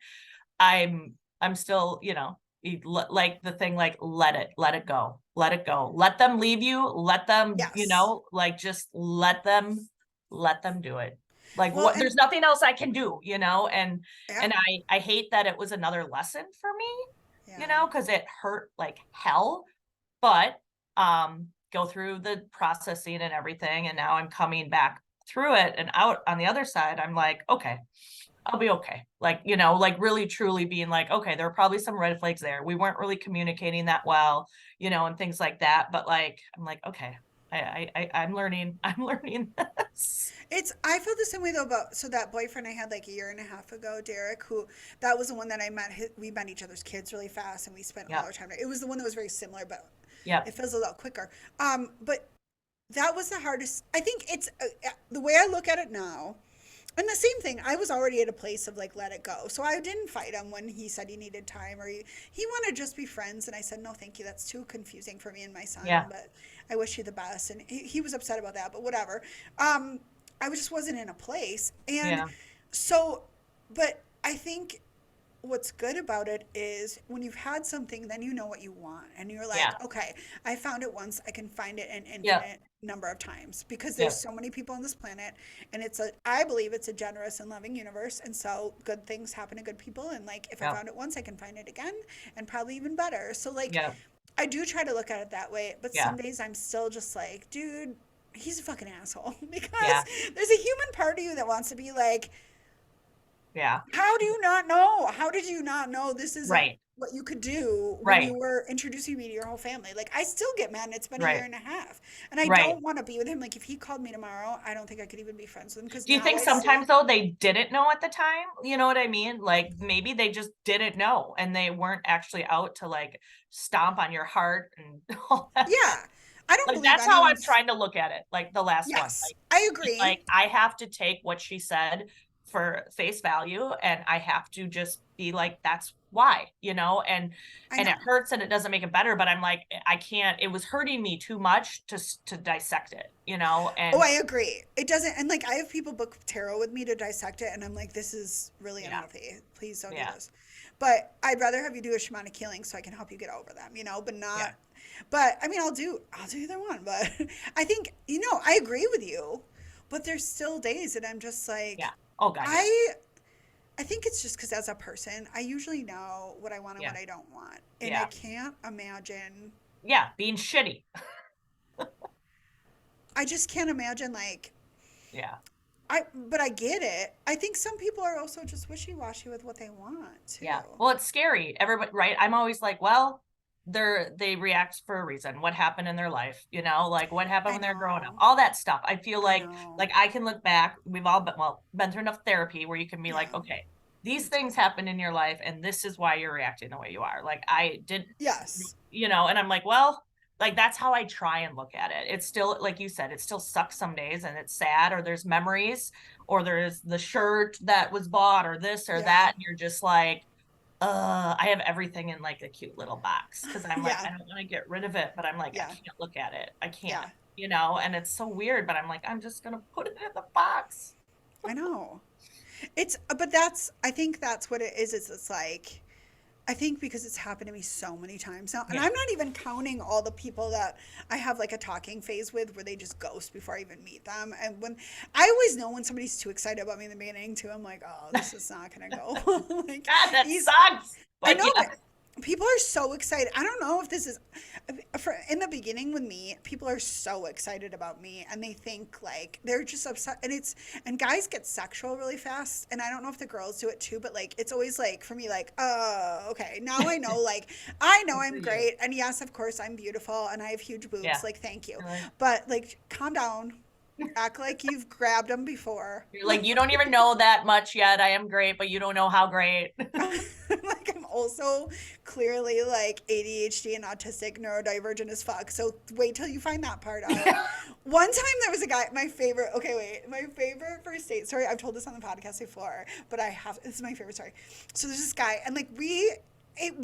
I'm still, like the thing, like, let it go, let it go, let them leave you, let them, Yes. like, just let them do it. Like, Well, what, and there's nothing else I can do, yeah, and I hate that it was another lesson for me, yeah, because it hurt like hell, but go through the processing and everything, and now I'm coming back through it and out on the other side. I'm like, okay, I'll be okay. Like, like really truly being like, okay, there were probably some red flags there. We weren't really communicating that well, and things like that. But like, I'm like, okay, I'm learning. I'm learning this. it's. I feel the same way though about so that boyfriend I had like a year and a half ago, Derek, who that was the one that I met. We met each other's kids really fast, and we spent all Yeah. our time. It was the one that was very similar, but Yeah. it fizzled out quicker. But that was the hardest. I think it's the way I look at it now And the same thing, I was already at a place of like, let it go. So I didn't fight him when he said he needed time or he wanted to just be friends. And I said, no, thank you. That's too confusing for me and my son, Yeah. but I wish you the best. And he was upset about that, but whatever. I just wasn't in a place. And Yeah. so, but I think what's good about it is when you've had something, then you know what you want. And you're like, Yeah. okay, I found it once, I can find it an Yeah. infinite number of times because there's Yeah. so many people on this planet and I believe it's a generous and loving universe. And so good things happen to good people. And like, if I Yeah. found it once, I can find it again and probably even better. So like, Yeah. I do try to look at it that way, but Yeah. some days I'm still just like, dude, he's a fucking asshole because Yeah. there's a human part of you that wants to be like, Yeah. how do you not know? How did you not know this isn't Right. what you could do when you Right. were introducing me to your whole family? Like, I still get mad, and it's been a year Right. and a half, and I Right. don't want to be with him. Like, if he called me tomorrow, I don't think I could even be friends with him because Do you now think I see. sometimes though they didn't know at the time? You know what I mean? Like maybe they just didn't know and they weren't actually out to like stomp on your heart and all that stuff. Yeah, I don't Like believe that's how I'm anyone's. trying to look at it. Like the last one. Yes, Like I it's agree. like I have to take what she said for face value and I have to just be like that's why, I and it know. hurts and it doesn't make it better, but I'm like I can't it was hurting me too much to dissect it, Oh, and I agree. It doesn't, and like I have people book tarot with me to dissect it, and I'm like, this is really yeah. unhealthy. Please don't do Yeah. this. But I'd rather have you do a shamanic healing so I can help you get over them, but Yeah. not. But I mean, I'll do either one. But I think I agree with you. But there's still days that I'm just Yeah. like, Oh God, yeah. I I think it's just because as a person, I usually know what I want and Yeah. what I don't want, and I Yeah. can't imagine. Yeah. Being shitty. I just can't imagine like Yeah. but I get it. I think some people are also just wishy-washy with what they want too. Yeah. Well, it's scary. Everybody, right? I'm always like, well, they react for a reason. What happened in their life? Like what happened I when they're growing up? know. All that stuff. I feel I like know. I can look back. We've all been through enough therapy where you can be like, Yeah, okay, these me too. things happened in your life, and this is why you're reacting the way you are. Like I did, Yes. and I'm like, well, like that's how I try and look at it. It's still, like you said, it still sucks some days and it's sad, or there's memories, or there's the shirt that was bought, or this or Yeah. that. And you're just like, I have everything in like a cute little box because I'm like, Yeah. I don't want to get rid of it, but I'm like, I Yeah. can't look at it. I can't, Yeah. and it's so weird, but I'm like, I'm just gonna put it in the box. I know. But I think that's what it is. It's like, I think because it's happened to me so many times now, and Yeah. I'm not even counting all the people that I have like a talking phase with where they just ghost before I even meet them. And when I always know when somebody's too excited about me in the beginning too, I'm like, oh, this is not gonna go. Like God, that he's, sucks. I But know, yeah, but people are so excited. I don't know if this is in the beginning with me. People are so excited about me, and they think like they're just upset. And guys get sexual really fast, and I don't know if the girls do it too. But like it's always like for me, like oh okay, now I know. Like I know good for I'm you. great, and yes, of course I'm beautiful, and I have huge boobs. Yeah. Like thank you, You're like, but like calm down. Act like you've grabbed them before. you're like, you don't even know that much yet. I am great, but you don't know how great. Like I'm also clearly like ADHD and autistic neurodivergent as fuck. So wait till you find that part out. One time there was a guy, my favorite first date story. I've told this on the podcast before, but this is my favorite story. So there's this guy and like we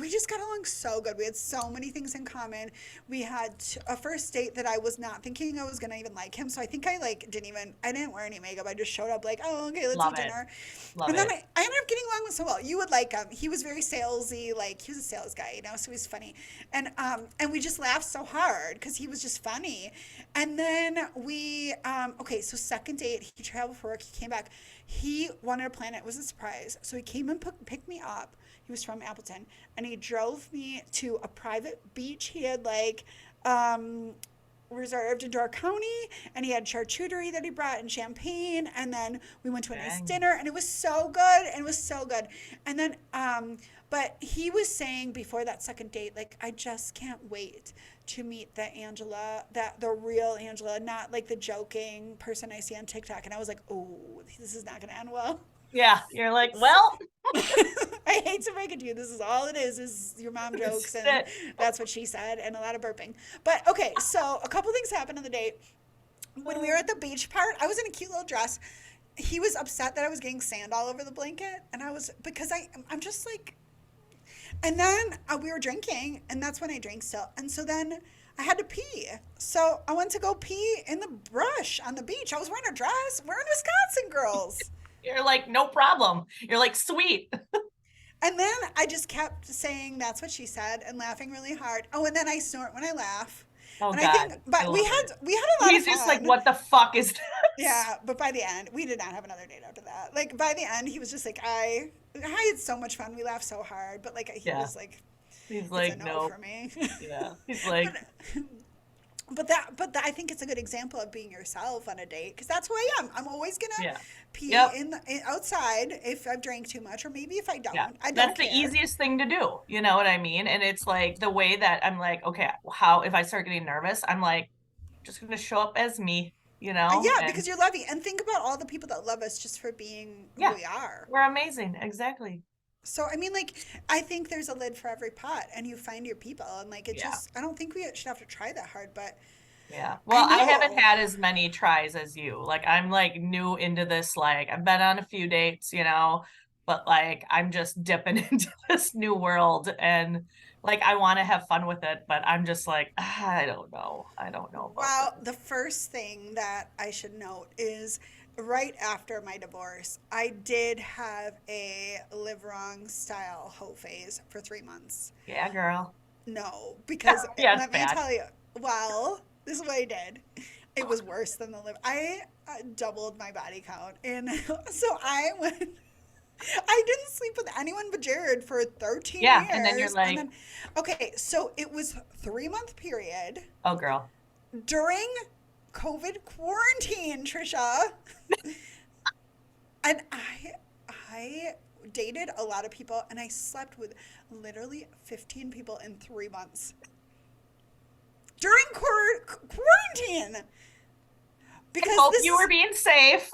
just got along so good. We had so many things in common. We had a first date that I was not thinking I was gonna even like him. So I think I didn't wear any makeup. I just showed up like, oh, okay, let's eat Love it. dinner. Love And then it. I ended up getting along with so well. You would like him. He was very salesy, like he was a sales guy, so he was funny. And we just laughed so hard because he was just funny. And then okay, so second date, he traveled for work, he came back. He wanted to plan it. It was a surprise. So he came and picked me up. He was from Appleton, and he drove me to a private beach. He had like reserved in Door County, and he had charcuterie that he brought and champagne, and then we went to a nice Dang. dinner, and it was so good, and it was so good. And then but he was saying before that second date, like, I just can't wait to meet the real Angela, not like the joking person I see on TikTok. And I was like, oh, this is not gonna end well. Yeah. You're like, well, I hate to break it to you. This is all it is your mom this jokes, is and it. that's what she said, and a lot of burping. But okay, so a couple things happened on the date. When we were at the beach part, I was in a cute little dress. he was upset that I was getting sand all over the blanket, and I was because I'm just like, and then we were drinking, and that's when I drank still, and so then I had to pee, so I went to go pee in the brush on the beach. I was wearing a dress. We're in Wisconsin, girls. You're like, no problem. You're like, sweet. And then I just kept saying, that's what she said, and laughing really hard. Oh, and then I snort when I laugh. Oh And I think, God, I but love it. we had a lot of He's just like, fun. what the fuck is this? Yeah, but by the end, we did not have another date after that. Like by the end, he was just like, I had so much fun. We laughed so hard, but like he Yeah. was like, He's it's a like, no nope. for me. Yeah. He's like, but I think it's a good example of being yourself on a date because that's who I am. I'm always gonna yeah. pee Yep. outside if I've drank too much, or maybe if Yeah. I don't That's the care. easiest thing to do. You know what I mean? And it's like the way that I'm like, okay, how, if I start getting nervous, I'm like, just going to show up as me, you know? Yeah, And because you're loving, and think about all the people that love us just for being who yeah, we are. we're amazing. Exactly. So I mean, like, I think there's a lid for every pot, and you find your people, and like it Yeah. just, I don't think we should have to try that hard, but Yeah. I Well, I haven't know. had as many tries as you. Like I'm like new into this, like I've been on a few dates, you know, but like I'm just dipping into this new world and like I want to have fun with it, but I'm just like, I don't know. I don't know about Well, this. the first thing that I should note is right after my divorce, I did have a live wrong style hoe phase for 3 months. Yeah, girl. No, because Yeah, it's let me bad. tell you, well, this is what I did. It was worse than the live. I doubled my body count, and so I went. I didn't sleep with anyone but Jared for 13 Yeah, and then you're years, and like, then, okay, so it was 3 month period oh girl. during COVID quarantine, Trisha, and I dated a lot of people, and I slept with literally 15 people in 3 months during quarantine I because hope this you were is being safe.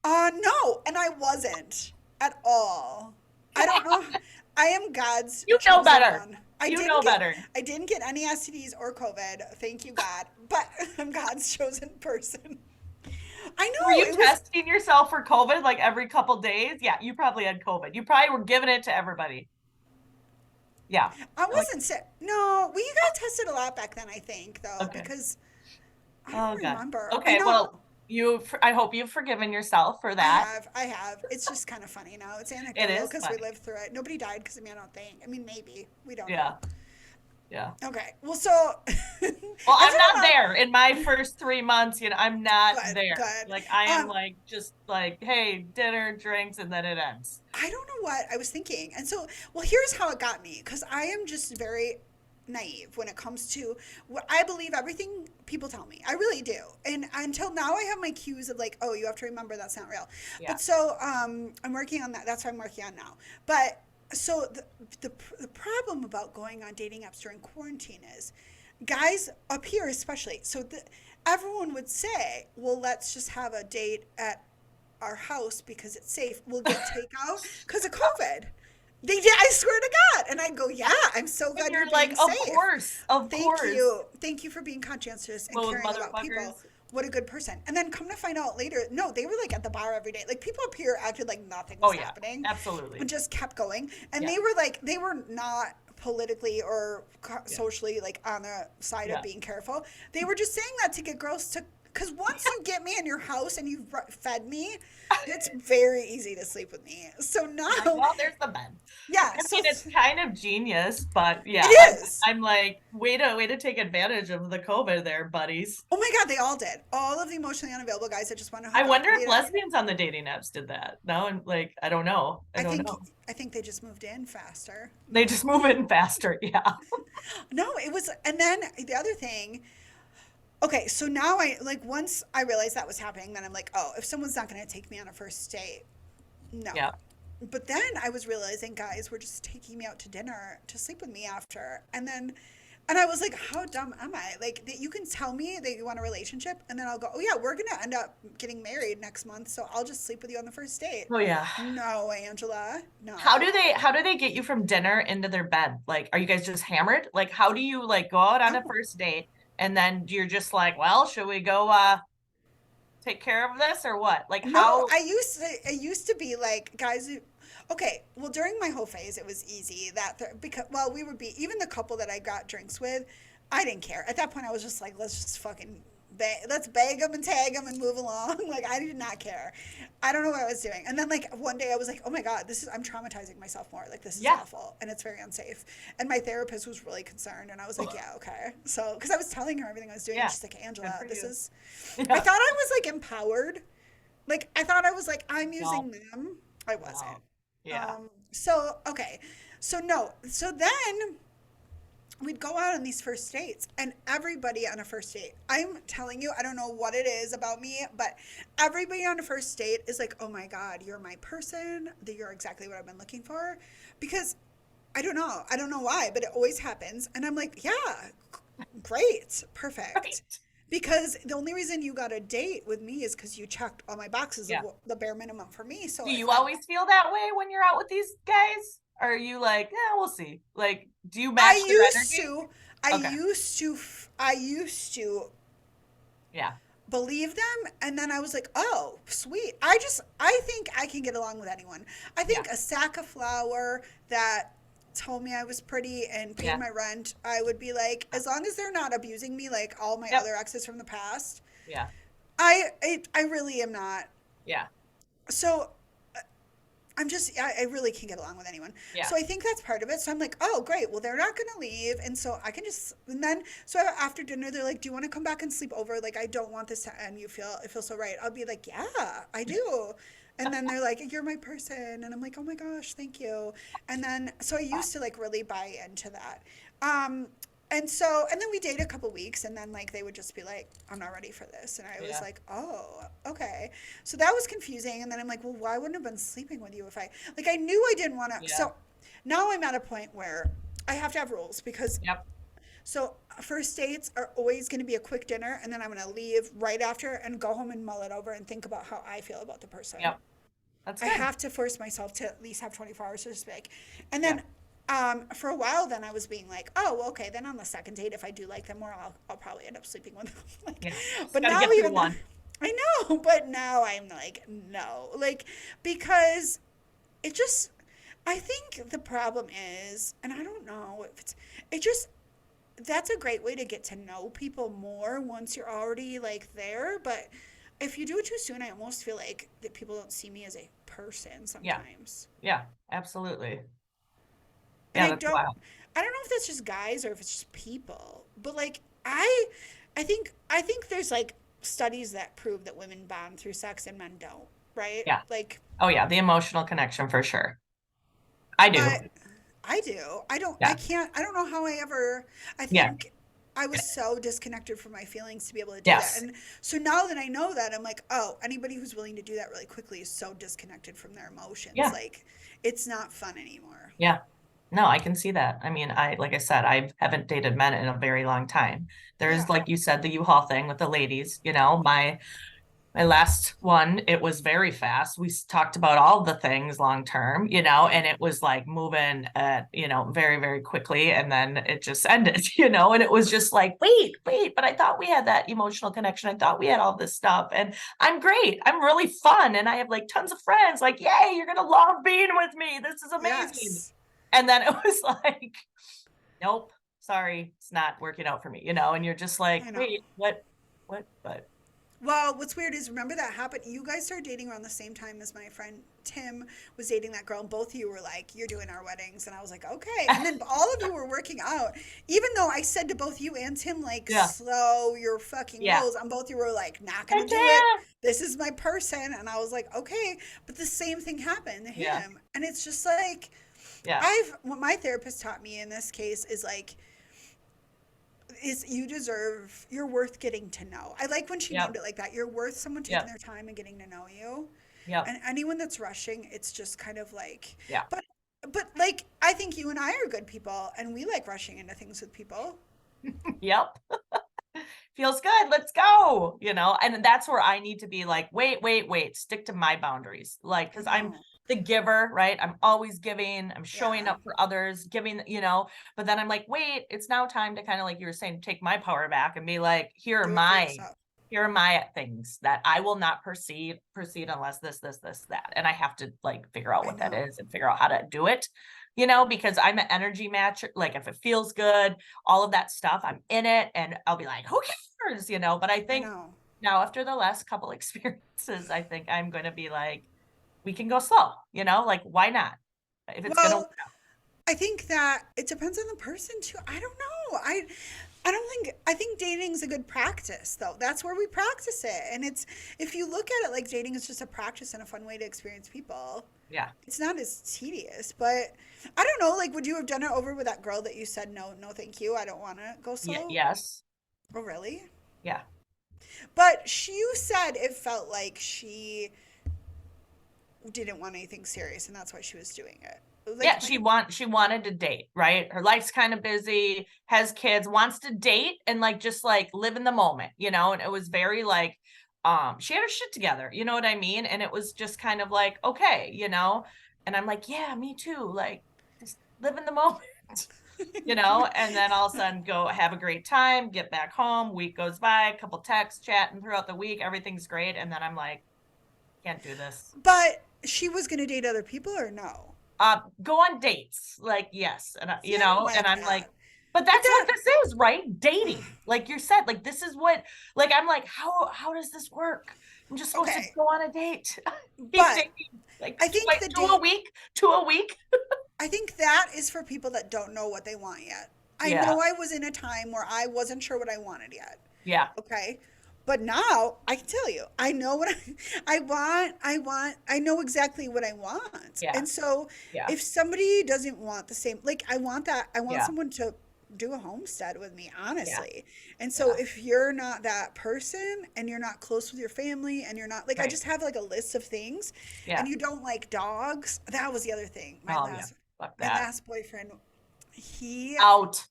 no, and I wasn't at all. I don't know. I am God's You know chosen better. one. You know better. I didn't get any STDs or COVID. Thank you, God. But I'm God's chosen person. I Were know you it was. testing yourself for COVID like every couple days? Yeah, you probably had COVID. You probably were giving it to everybody. Yeah. I Like, wasn't sick. No, we got tested a lot back then. I think though okay. because I Oh don't God. remember. I Okay, know. well, I hope you've forgiven yourself for I that. have. I have. It's just kind of funny now. It's It anecdotal is because we funny. lived through it. Nobody died because of me, I don't think. I mean, maybe. We don't know. Yeah. Yeah. Okay. Well, so answer Well, I'm not my there in my first 3 months, you know, I'm not good, there. good. Like I am Um, like just like, hey, dinner, drinks, and then it ends. I don't know what I was thinking. And so, well, here's how it got me because I am just very naive when it comes to what I believe everything people tell me. I really do. And until now I have my cues of like, oh, you have to remember that's not real. Yeah. But so I'm working on that. That's what I'm working on now. But so the problem about going on dating apps during quarantine is guys up here especially. So everyone would say, well, let's just have a date at our house because it's safe. We'll get takeout because of COVID. They did. I swear to God. And I'd go, yeah, I'm so And glad you're you're like, being of safe. course, of Thank course. you. Thank you for being conscientious and Those caring about people. motherfuckers. What a good person. And then come to find out later, no, they were like at the bar every day. Like people up here acted like nothing Oh was yeah, happening absolutely. and just kept going. And Yeah. they were like, they were not politically or Yeah. socially like on the side of Yeah. being careful. They were just saying that to get girls to, because once you get me in your house and you've fed me, it's very easy to sleep with me. So Yeah, now, well, there's the men. yeah, I so mean, it's kind of genius, but it yeah, is. I'm like, way to take advantage of the COVID there, buddies. Oh my God, they all did. All of the emotionally unavailable guys that just want to I hook up. wonder They if did. lesbians on the dating apps did that. No, and like, I don't know. I I don't think know. I think they just moved in faster. They just move in faster. Yeah. No, it was, and then the other thing. Okay, so now I like once I realized that was happening, then I'm like, oh, if someone's not going to take me on a first date, no. Yeah. But then I was realizing guys were just taking me out to dinner to sleep with me after, and I was like, how dumb am I? Like that you can tell me that you want a relationship, and then I'll go, oh yeah, we're gonna end up getting married next month, so I'll just sleep with you on the first date. Oh yeah. No, Angela, How no. do they get you from dinner into their bed? Like, are you guys just hammered? Like, how do you like go out on a No. first date and then you're just like, well, should we go take care of this or what? Like No, how? I used to be like guys who, okay, well during my whole phase it was easy because well we would be even the couple that I got drinks with, I didn't care. At that point I was just like let's just fucking let's bag them and tag them and move along. Like I did not care. I don't know what I was doing. And then like one day I was like, "Oh my God, I'm traumatizing myself more. Like this is Yeah. awful and it's very unsafe." And my therapist was really concerned and I was like, "Yeah, okay." So cuz I was telling her everything I was doing and Yeah. she's like, Good "Angela, for this you. is." I Yeah. thought I was like empowered, like I thought I was like I'm No. using them. I wasn't. No. Yeah. So okay. So no. So then we'd go out on these first dates and everybody on a first date, I'm telling you, I don't know what it is about me, but everybody on a first date is like, "Oh my God, you're my person. That you're exactly what I've been looking for." Because I don't know. I don't know why, but it always happens. And I'm like, "Yeah, great. Perfect." Right. Because the only reason you got a date with me is because you checked all my boxes of Yeah. the bare minimum for me. So Do if you I'm, always feel that way when you're out with these guys? Or are you like, yeah, we'll see? Like, do you I match their used energy? to, I Okay. used to, I used to Yeah. believe them, and then I was like, "Oh, sweet." I think I can get along with anyone. I Yeah. think a sack of flour that told me I was pretty and paid Yeah. my rent, I would be like, as long as they're not abusing me like all my Yep. other exes from the past, Yeah. I really am not. Yeah. So I really can get along with anyone. Yeah. So I think that's part of it. So I'm like, oh, great. Well, they're not going to leave. And so I can just, and then, so after dinner, they're like, "Do you want to come back and sleep over? Like, I don't want this to end. It feels so right." I'll be like, "Yeah, I do." And then they're like, "You're my person." And I'm like, "Oh my gosh, thank you." And then, so I used to like really buy into that. Um, and then we dated a couple weeks, and then like they would just be like, "I'm not ready for this," and I was Yeah. like, "Oh, okay." So that was confusing. And then I'm like, "Well, why wouldn't I have been sleeping with you if I like I knew I didn't want to?" Yeah. So now I'm at a point where I have to have rules because Yep. so first dates are always going to be a quick dinner, and then I'm going to leave right after and go home and mull it over and think about how I feel about the person. Yep. That's I good. have to force myself to at least have 24 hours to speak. And Yeah. then for a while, then I was being like, "Oh, well, okay." Then on the second date, if I do like them more, I'll probably end up sleeping with them. Like, Yeah. Just but got to now get through even one. I know, but now I'm like, no, like because it just. I think the problem is, and I don't know if it just that's a great way to get to know people more once you're already like there. But if you do it too soon, I almost feel like that people don't see me as a person Yeah. sometimes. Yeah. Absolutely. And Yeah. That's wild. I don't know if that's just guys or if it's just people. But like I think there's like studies that prove that women bond through sex and men don't, right? Yeah. Like Oh, yeah. The emotional connection for sure. I do. I I do. I Yeah. can't I don't know how I ever I Yeah. think I was so disconnected from my feelings to be able to do that. Yes. And so now that I know that, I'm like, oh, anybody who's willing to do that really quickly is so disconnected from their emotions. Yeah. Like, it's not fun anymore. Yeah. No, I can see that. I mean, like I said, I haven't dated men in a very long time. There's, Yeah. like you said, the U-Haul thing with the ladies, my last one, it was very fast. We talked about all the things long term, and it was like moving at, very, very quickly. And then it just ended, and it was just like, wait, but I thought we had that emotional connection. I thought we had all this stuff. And I'm great. I'm really fun. And I have like tons of friends. Like, yay, you're going to love being with me. This is amazing. Yes. And then it was like, nope, sorry, it's not working out for me, and you're just like, I know. wait, what, but Well, what's weird is remember that happened. You guys started dating around the same time as my friend Tim was dating that girl, and both of you were like, "You're doing our weddings," and I was like, "Okay." And then all of you were working out, even though I said to both you and Tim, like, yeah, "Slow your fucking yeah, rolls," and both you were like, "Not I gonna do it. can't. This is my person," and I was like, "Okay." But the same thing happened to Yeah, him, and it's just like yeah, what my therapist taught me in this case is like you're worth getting to know. I like when she named yep, it like that. You're worth someone taking yep, their time and getting to know you. yep, And anyone that's rushing, it's just kind of like yeah, but like I think you and I are good people and we like rushing into things with people. yep. Feels good. Let's go, and that's where I need to be like, wait, stick to my boundaries. Like, I because I'm know. the giver, right? I'm always giving, I'm showing Yeah. up for others, giving, but then I'm like, wait, it's now time to kind of like you were saying, take my power back and be like, here are Do it for my yourself. here are my things that I will not proceed unless this, that. And I have to like figure out I what that know. is and figure out how to do it, because I'm an energy matcher. Like if it feels good, all of that stuff, I'm in it and I'll be like, who cares? But I I think know. now after the last couple experiences, I think I'm going to be like, we can go slow, like why not? If it's going to work Well, I think that it depends on the person too. I don't know. I don't think I think dating's a good practice though. That's where we practice it. And it's if you look at it like dating is just a practice and a fun way to experience people. yeah. It's not as tedious, but I don't know, like would you have done it over with that girl that you said no, no thank you. I don't want to go Yeah, slow? yes. Oh, really? Yeah. But you said it felt like she didn't want anything serious and that's why she was doing it. Yeah, Like she wanted to date, right? Her life's kind of busy, has kids, wants to date and like just like live in the moment. And it was very like she had her shit together, you know what I mean? And it was just kind of like, okay. And I'm like, yeah, me too. Like just live in the moment. And then all of a sudden go have a great time, get back home, week goes by, a couple texts, chatting throughout the week, everything's great. And then I'm like, can't do this. but she was going to date other people or no? Go on dates, like yes, and See, I don't and like I'm like, that. but But that's what that this is, right? Dating, like you said, like this is what, like I'm like, how does this work? I'm just supposed to okay. go on a date, keep But dating, like I think the two a date week, two a week. I think that is for people that don't know what they want yet. I Yeah, know I was in a time where I wasn't sure what I wanted yet. yeah, Okay? But now I can tell you, I know what I want. I know exactly what I want. yeah, And so yeah, if somebody doesn't want the same, like I want that, I want yeah, someone to do a homestead with me, yeah, honestly. And so yeah. if you're not that person and you're not close with your family and you're not like, I Right, just have like a list of things yeah. and you don't like dogs, that was the other thing. Oh yeah, fuck My that. last boyfriend, he, Out,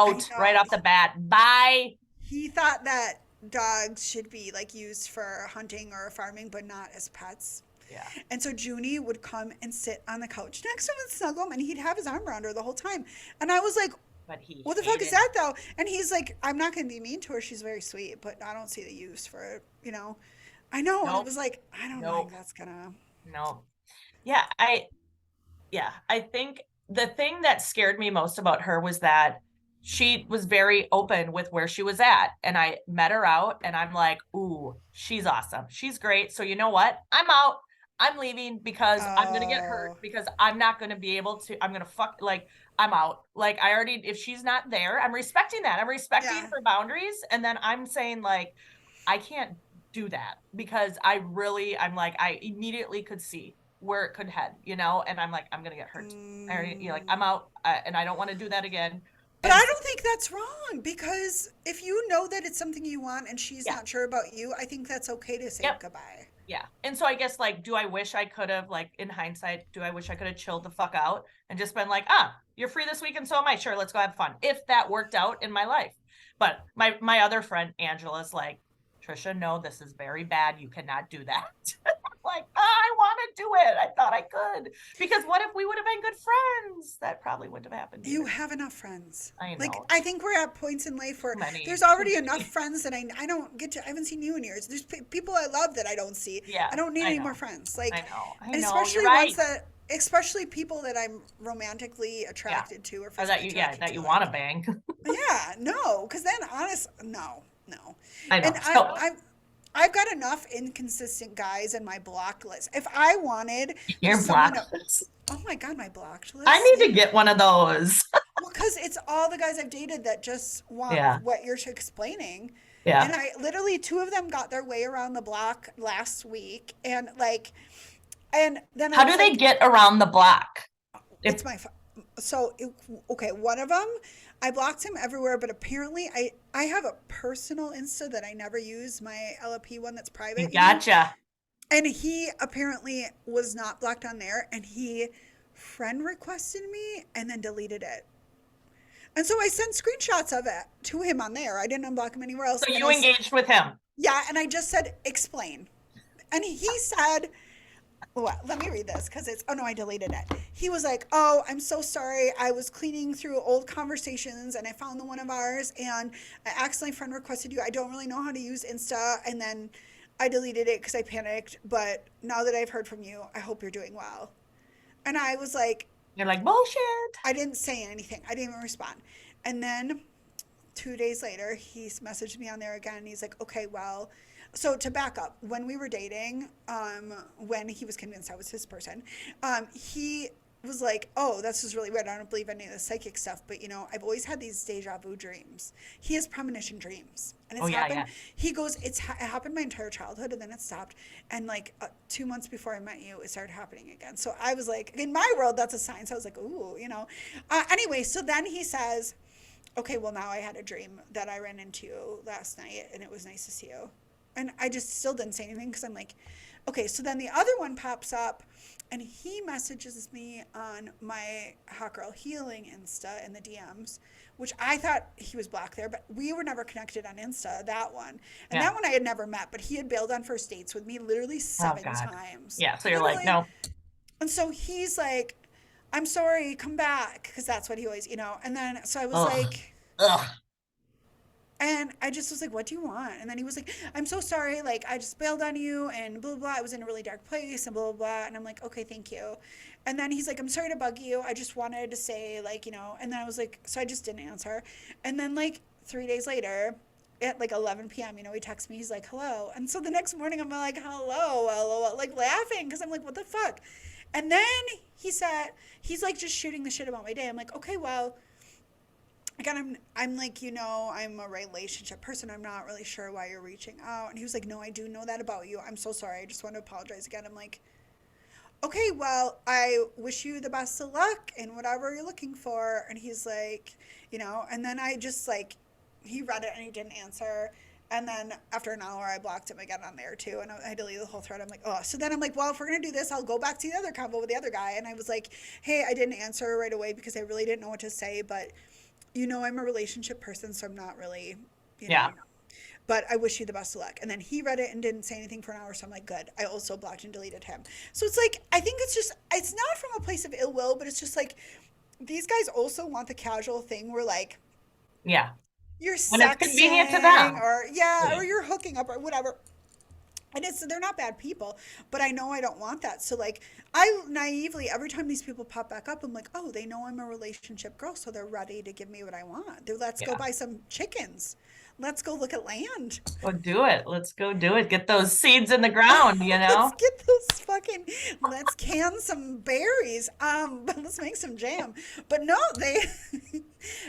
I out, right know, off the bat. Bye. he thought that dogs should be like used for hunting or farming, but not as pets. Yeah, And so Junie would come and sit on the couch next to him and snuggle him, and he'd have his arm around her the whole time. And I was like, but he "What the fuck is hated. that, though?" And he's like, "I'm not going to be mean to her. She's very sweet, but I don't see the use for it, you know." I know, and it Nope, was like, I don't think nope, that's gonna. nope. Yeah, I think the thing that scared me most about her was that she was very open with where she was at. And I met her out and I'm like, ooh, she's awesome. She's great. So you know what? I'm out. I'm leaving because I'm gonna get hurt Oh, because I'm not gonna be able to, I'm gonna fuck like I'm out. Like I already, if she's not there, I'm respecting that. I'm respecting yeah. her boundaries. And then I'm saying like, I can't do that because I'm like, I immediately could see where it could head, and I'm like, I'm gonna get hurt. I already, like, Mm. I'm out, and I don't want to do that again. But And I so, don't think that's wrong because if you know that it's something you want and she's yeah, not sure about you, I think that's okay to say yep, goodbye. yeah. And so I guess like, do I wish I could have, like, in hindsight, do I wish I could have chilled the fuck out and just been like, you're free this week and so am I. Sure, let's go have fun. If that worked out in my life. But my other friend Angela's like, Trisha, no, this is very bad. You cannot do that. Like, I want to do it. I thought I could. Because what if we would have been good friends? That probably wouldn't have happened You either. have enough friends. I Like, know. I think we're at points in life where Too many. there's Too already enough many. friends that I don't get to, I haven't seen you in years. There's people I love that I don't see. Yeah, I don't need I any more know. friends. I Like, know. I and know. You're especially right. especially people that I'm romantically Yeah. attracted to or Or physically attracted that to. you want to Like, bang. yeah, no, because then no. I And know. So I've got enough inconsistent guys in my blocked list. If I wanted you're just someone to, blocked. oh my God, my blocked I list. need to get one of those. Well, because it's all the guys I've dated that just want Yeah. what you're explaining. And Yeah. I literally, two of them got their way around the block last week. And like, and then I How do was they like, get around the block? If it's my, okay, one of them, I blocked him everywhere, but apparently I have a personal Insta that I never use, my LP one that's private, gotcha. And he apparently was not blocked on there and he friend requested me and then deleted it. And so I sent screenshots of it to him on there. I didn't unblock him anywhere else. So And you engaged with him. yeah, and I just said, explain. And he said, Well, let me read this because it's, oh no, I deleted it. He was like, oh, I'm so sorry. I was cleaning through old conversations and I found the one of ours and I accidentally friend requested you. I don't really know how to use Insta. And then I deleted it because I panicked. But now that I've heard from you, I hope you're doing well. And I was like, You're like, bullshit. I didn't say anything. I didn't even respond. And then 2 days later, he messaged me on there again. And he's like, okay, well, so to back up, when we were dating, when he was convinced I was his person, he was like, oh, this is really weird. I don't believe any of the psychic stuff, but I've always had these deja vu dreams. He has premonition dreams. And Oh it's yeah, happened. yeah. He goes, it happened my entire childhood, and then it stopped. And like 2 months before I met you, it started happening again. So I was like, in my world, that's a sign. So I was like, ooh. Anyway, so then he says, okay, well, now I had a dream that I ran into you last night, and it was nice to see you. And I just still didn't say anything because I'm like, okay. So then the other one pops up, and he messages me on my Hot Girl Healing Insta in the DMs, which I thought he was blocked there, but we were never connected on Insta, that one. And Yeah. that one I had never met, but he had bailed on first dates with me literally Oh seven God. times. Yeah. So you're like, Literally. no. And so he's like, I'm sorry, come back. Because that's what he always. And then, so I was Ugh. like, Ugh. and I just was like, what do you want? And then he was like, I'm so sorry. Like, I just bailed on you and blah, blah, blah. I was in a really dark place and blah, blah, blah. And I'm like, okay, thank you. And then he's like, I'm sorry to bug you. I just wanted to say, like. And then I was like, so I just didn't answer. And then, like, 3 days later, at like 11 p.m., he texts me. He's like, hello. And so the next morning, I'm like, hello, LOL, like laughing because I'm like, what the fuck? And then he said, he's like just shooting the shit about my day. I'm like, okay, well, again, I'm like, I'm a relationship person. I'm not really sure why you're reaching out. And he was like, no, I do know that about you. I'm so sorry. I just want to apologize again. I'm like, okay, well, I wish you the best of luck in whatever you're looking for. And he's like, and then I just like, he read it and he didn't answer. And then after an hour, I blocked him again on there too. And I deleted the whole thread. I'm like, oh. So then I'm like, well, if we're going to do this, I'll go back to the other convo with the other guy. And I was like, hey, I didn't answer right away because I really didn't know what to say. But I'm a relationship person, so I'm not really, you know. Yeah. But I wish you the best of luck. And then he read it and didn't say anything for an hour, so I'm like, good. I also blocked and deleted him. So it's like, I think it's not from a place of ill will, but it's just like, these guys also want the casual thing where like, Yeah. you're When it's convenient to sexing them. or, yeah, Yeah. or you're hooking up or whatever. And they're not bad people, but I know I don't want that. So like I naively every time these people pop back up, I'm like, oh, they know I'm a relationship girl, so they're ready to give me what I want. Let's go Yeah. buy some chickens. Let's go look at land. Go do it. Let's go do it. Get those seeds in the ground, you Let's know? get those fucking let's can some berries. But let's make some jam. But no,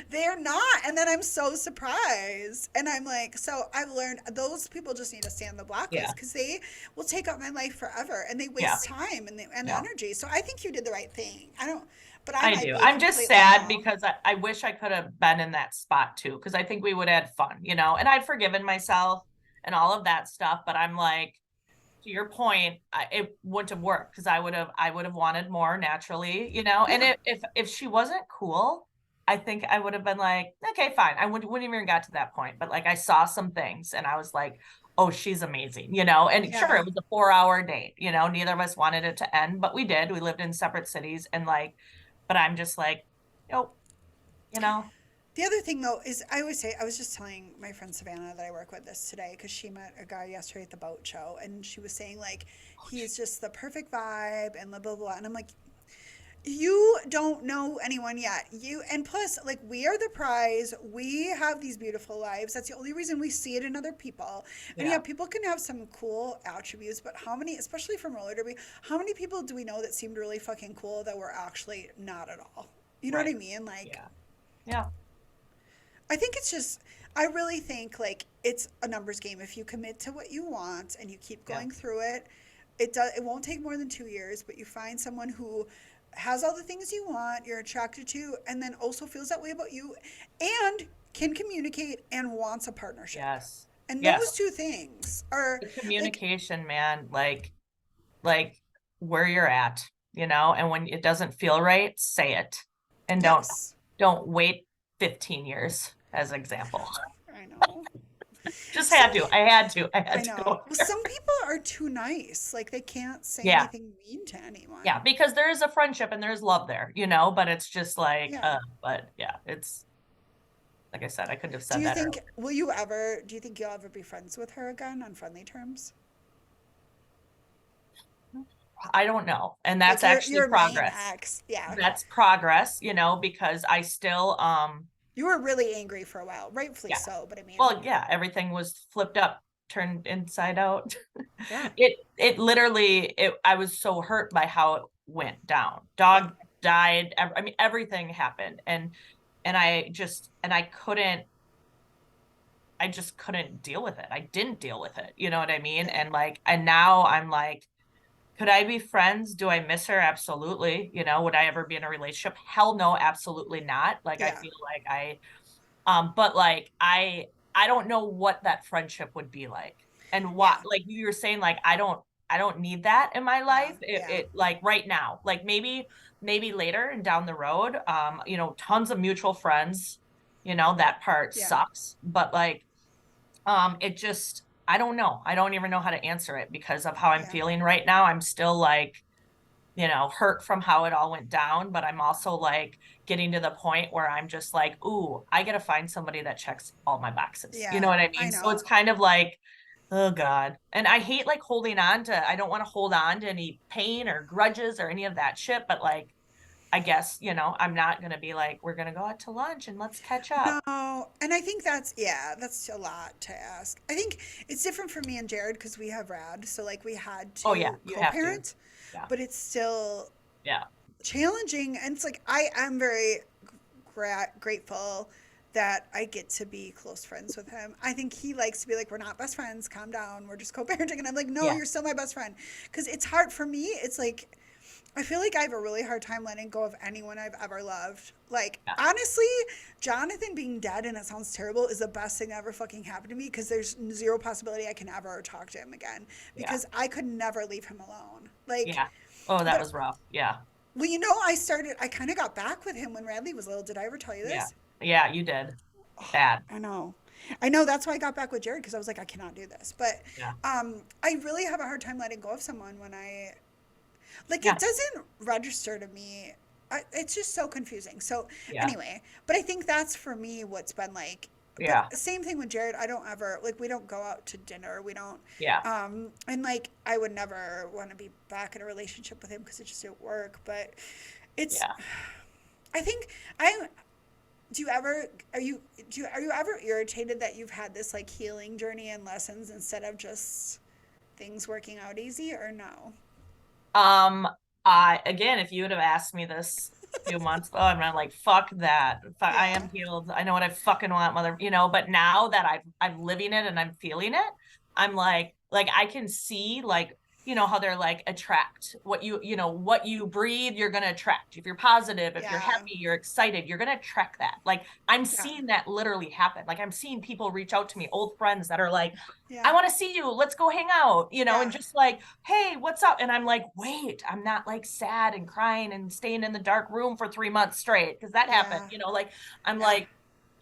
they're not. And then I'm so surprised. And I'm like, so I've learned those people just need to stay on the Yeah. blacklist because they will take up my life forever and they Yeah. waste time and Yeah. energy. So I think you did the right thing. I don't, but I I might do. be I'm just completely sad wrong. because I wish I could have been in that spot too, because I think we would have had fun, you know, and I'd forgiven myself and all of that stuff. But I'm like, to your point, it wouldn't have worked because I would have wanted more naturally, you know. And Yeah. if she wasn't cool, I think I would have been like, okay, fine. I wouldn't even got to that point. But like I saw some things and I was like, oh, she's amazing, you know. And sure, Yeah. it was a 4 hour date, you know, neither of us wanted it to end, but we did. We lived in separate cities and like, but I'm just like, oh, you know, The other thing though is I always say I was just telling my friend Savannah that I work with this today because she met a guy yesterday at the boat show and she was saying like he's just the perfect vibe and blah blah blah and I'm like you don't know anyone yet you and plus like we are the prize we have these beautiful lives that's the only reason we see it in other people and yeah yeah, people can have some cool attributes but how many especially from roller derby how many people do we know that seemed really fucking cool that were actually not at all you know what I right. mean like Yeah. Yeah. I think it's just, I really think like it's a numbers game. If you commit to what you want and you keep Yeah. going through it, it won't take more than 2 years, but you find someone who has all the things you want, you're attracted to, and then also feels that way about you and can communicate and wants a partnership. Yes. And those Yes. two things are The like, communication, man, like where you're at, you know, and when it doesn't feel right, say it. And don't yes, don't wait 15 years as an example. I know. Just Some had to. I people, had to. I I had to know. go Well, there. some people are too nice. Like they can't say Yeah. anything mean to Yeah, anyone. because there is a friendship and there's love there, you know, but it's just like Yeah. but yeah, it's like I said, I couldn't have Do said you that think earlier. do you think you'll ever be friends with her again on friendly terms? I don't know. And that's Like actually your main progress. ex. Yeah. That's progress, you know, because I still You were really angry for a while, rightfully yeah. so, but I mean, Well, yeah, everything was flipped up, turned inside out. yeah. It literally it I was so hurt by how it went down. Yeah. Dog died, I mean everything happened and I just couldn't deal with it. I didn't deal with it. You know what I mean? Yeah. And like, and now I'm like, could I be friends? Do I miss her? Absolutely. You know, would I ever be in a relationship? Hell no, absolutely not. Like, I Yeah. feel like but like, I don't know what that friendship would be like. And what, Yeah. like you were saying, like, I don't need that in my Yeah. life. Yeah. It like right now, like maybe later and down the road, you know, tons of mutual friends, you know, that part Yeah. sucks. But like, it just, I don't know. I don't even know how to answer it because of how I'm Yeah. feeling right now. I'm still like, you know, hurt from how it all went down, but I'm also like getting to the point where I'm just like, ooh, I got to find somebody that checks all my boxes. You know Yeah. what I I mean? So know. it's kind of like, oh God. And I hate like holding on to, I don't want to hold on to any pain or grudges or any of that shit, but like, I guess, you know, I'm not going to be like, we're going to go out to lunch and let's catch up. No, and I think that's a lot to ask. I think it's different for me and Jared because we have Rad, so like we had Oh yeah, to you have to. co-parent, Yeah. but it's still Yeah. challenging, and it's like I am very grateful that I get to be close friends with him. I think he likes to be like, we're not best friends, calm down, we're just co-parenting, and I'm like, no, Yeah. you're still my best friend, because it's hard for me. It's like I feel like I have a really hard time letting go of anyone I've ever loved. Like, Yeah. honestly, Jonathan being dead, and it sounds terrible, is the best thing that ever fucking happened to me because there's zero possibility I can ever talk to him again Yeah. because I could never leave him alone. Like, Yeah. Oh, that but, was rough. Yeah. well, I kind of got back with him when Radley was little. Did I ever tell you Yeah. this? Yeah, you did. Bad. I know. I know that's why I got back with Jared because I was like, I cannot do this. But Yeah. I really have a hard time letting go of someone when like it Yeah. doesn't register to me. It's just so confusing. So Yeah. anyway, but I think that's for me what's been like. But Yeah. same thing with Jared. I don't ever like we don't go out to dinner. We don't. Yeah. And like I would never want to be back in a relationship with him because it just didn't work. But it's. Yeah. I think I. Do you ever are you ever irritated that you've had this like healing journey and lessons instead of just things working out easy or no? Um, I again, if you would have asked me this a few months ago, I'm like, fuck that. I Yeah. am healed. I know what I fucking want, mother, you know, but now that I'm living it and I'm feeling it, I'm like I can see like, you know, how they're like attract what you know, what you breathe, you're gonna attract. If you're positive, if you're Yeah. happy, you're excited, you're gonna attract that. Like I'm Yeah. seeing that literally happen. Like I'm seeing people reach out to me, old friends that are like, Yeah. I want to see you. Let's go hang out, you know, and Yeah. just like, hey, what's up? And I'm like, wait, I'm not like sad and crying and staying in the dark room for 3 months straight because that happened, Yeah. you know, like I'm Yeah. like,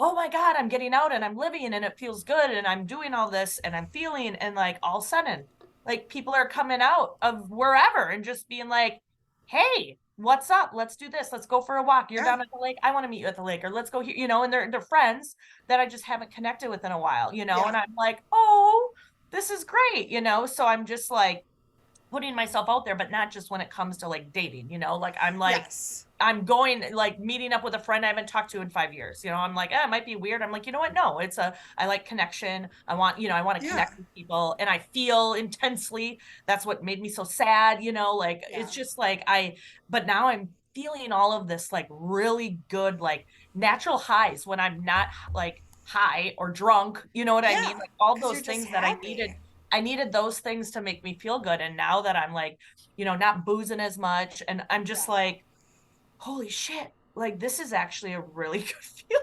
oh my God, I'm getting out and I'm living and it feels good and I'm doing all this and I'm feeling and like all of a sudden, like people are coming out of wherever and just being like, hey, what's up? Let's do this. Let's go for a walk. You're Yeah. down at the lake. I want to meet you at the lake, or let's go here, you know, and they're friends that I just haven't connected with in a while, you know, Yeah. and I'm like, oh, this is great, you know. So I'm just like putting myself out there, but not just when it comes to like dating, you know, like Yes. I'm going like meeting up with a friend I haven't talked to in 5 years. You know, I'm like, it might be weird. I'm like, you know what? No, I like connection. I want, you know, I want to Yeah. connect with people and I feel intensely. That's what made me so sad, you know, like Yeah. it's just like but now I'm feeling all of this like really good, like natural highs when I'm not like high or drunk. You know what I mean? Yeah. Like all Because you're those just things that happy. I needed those things to make me feel good. And now that I'm like, you know, not boozing as much and I'm just Yeah. like, holy shit, like this is actually a really good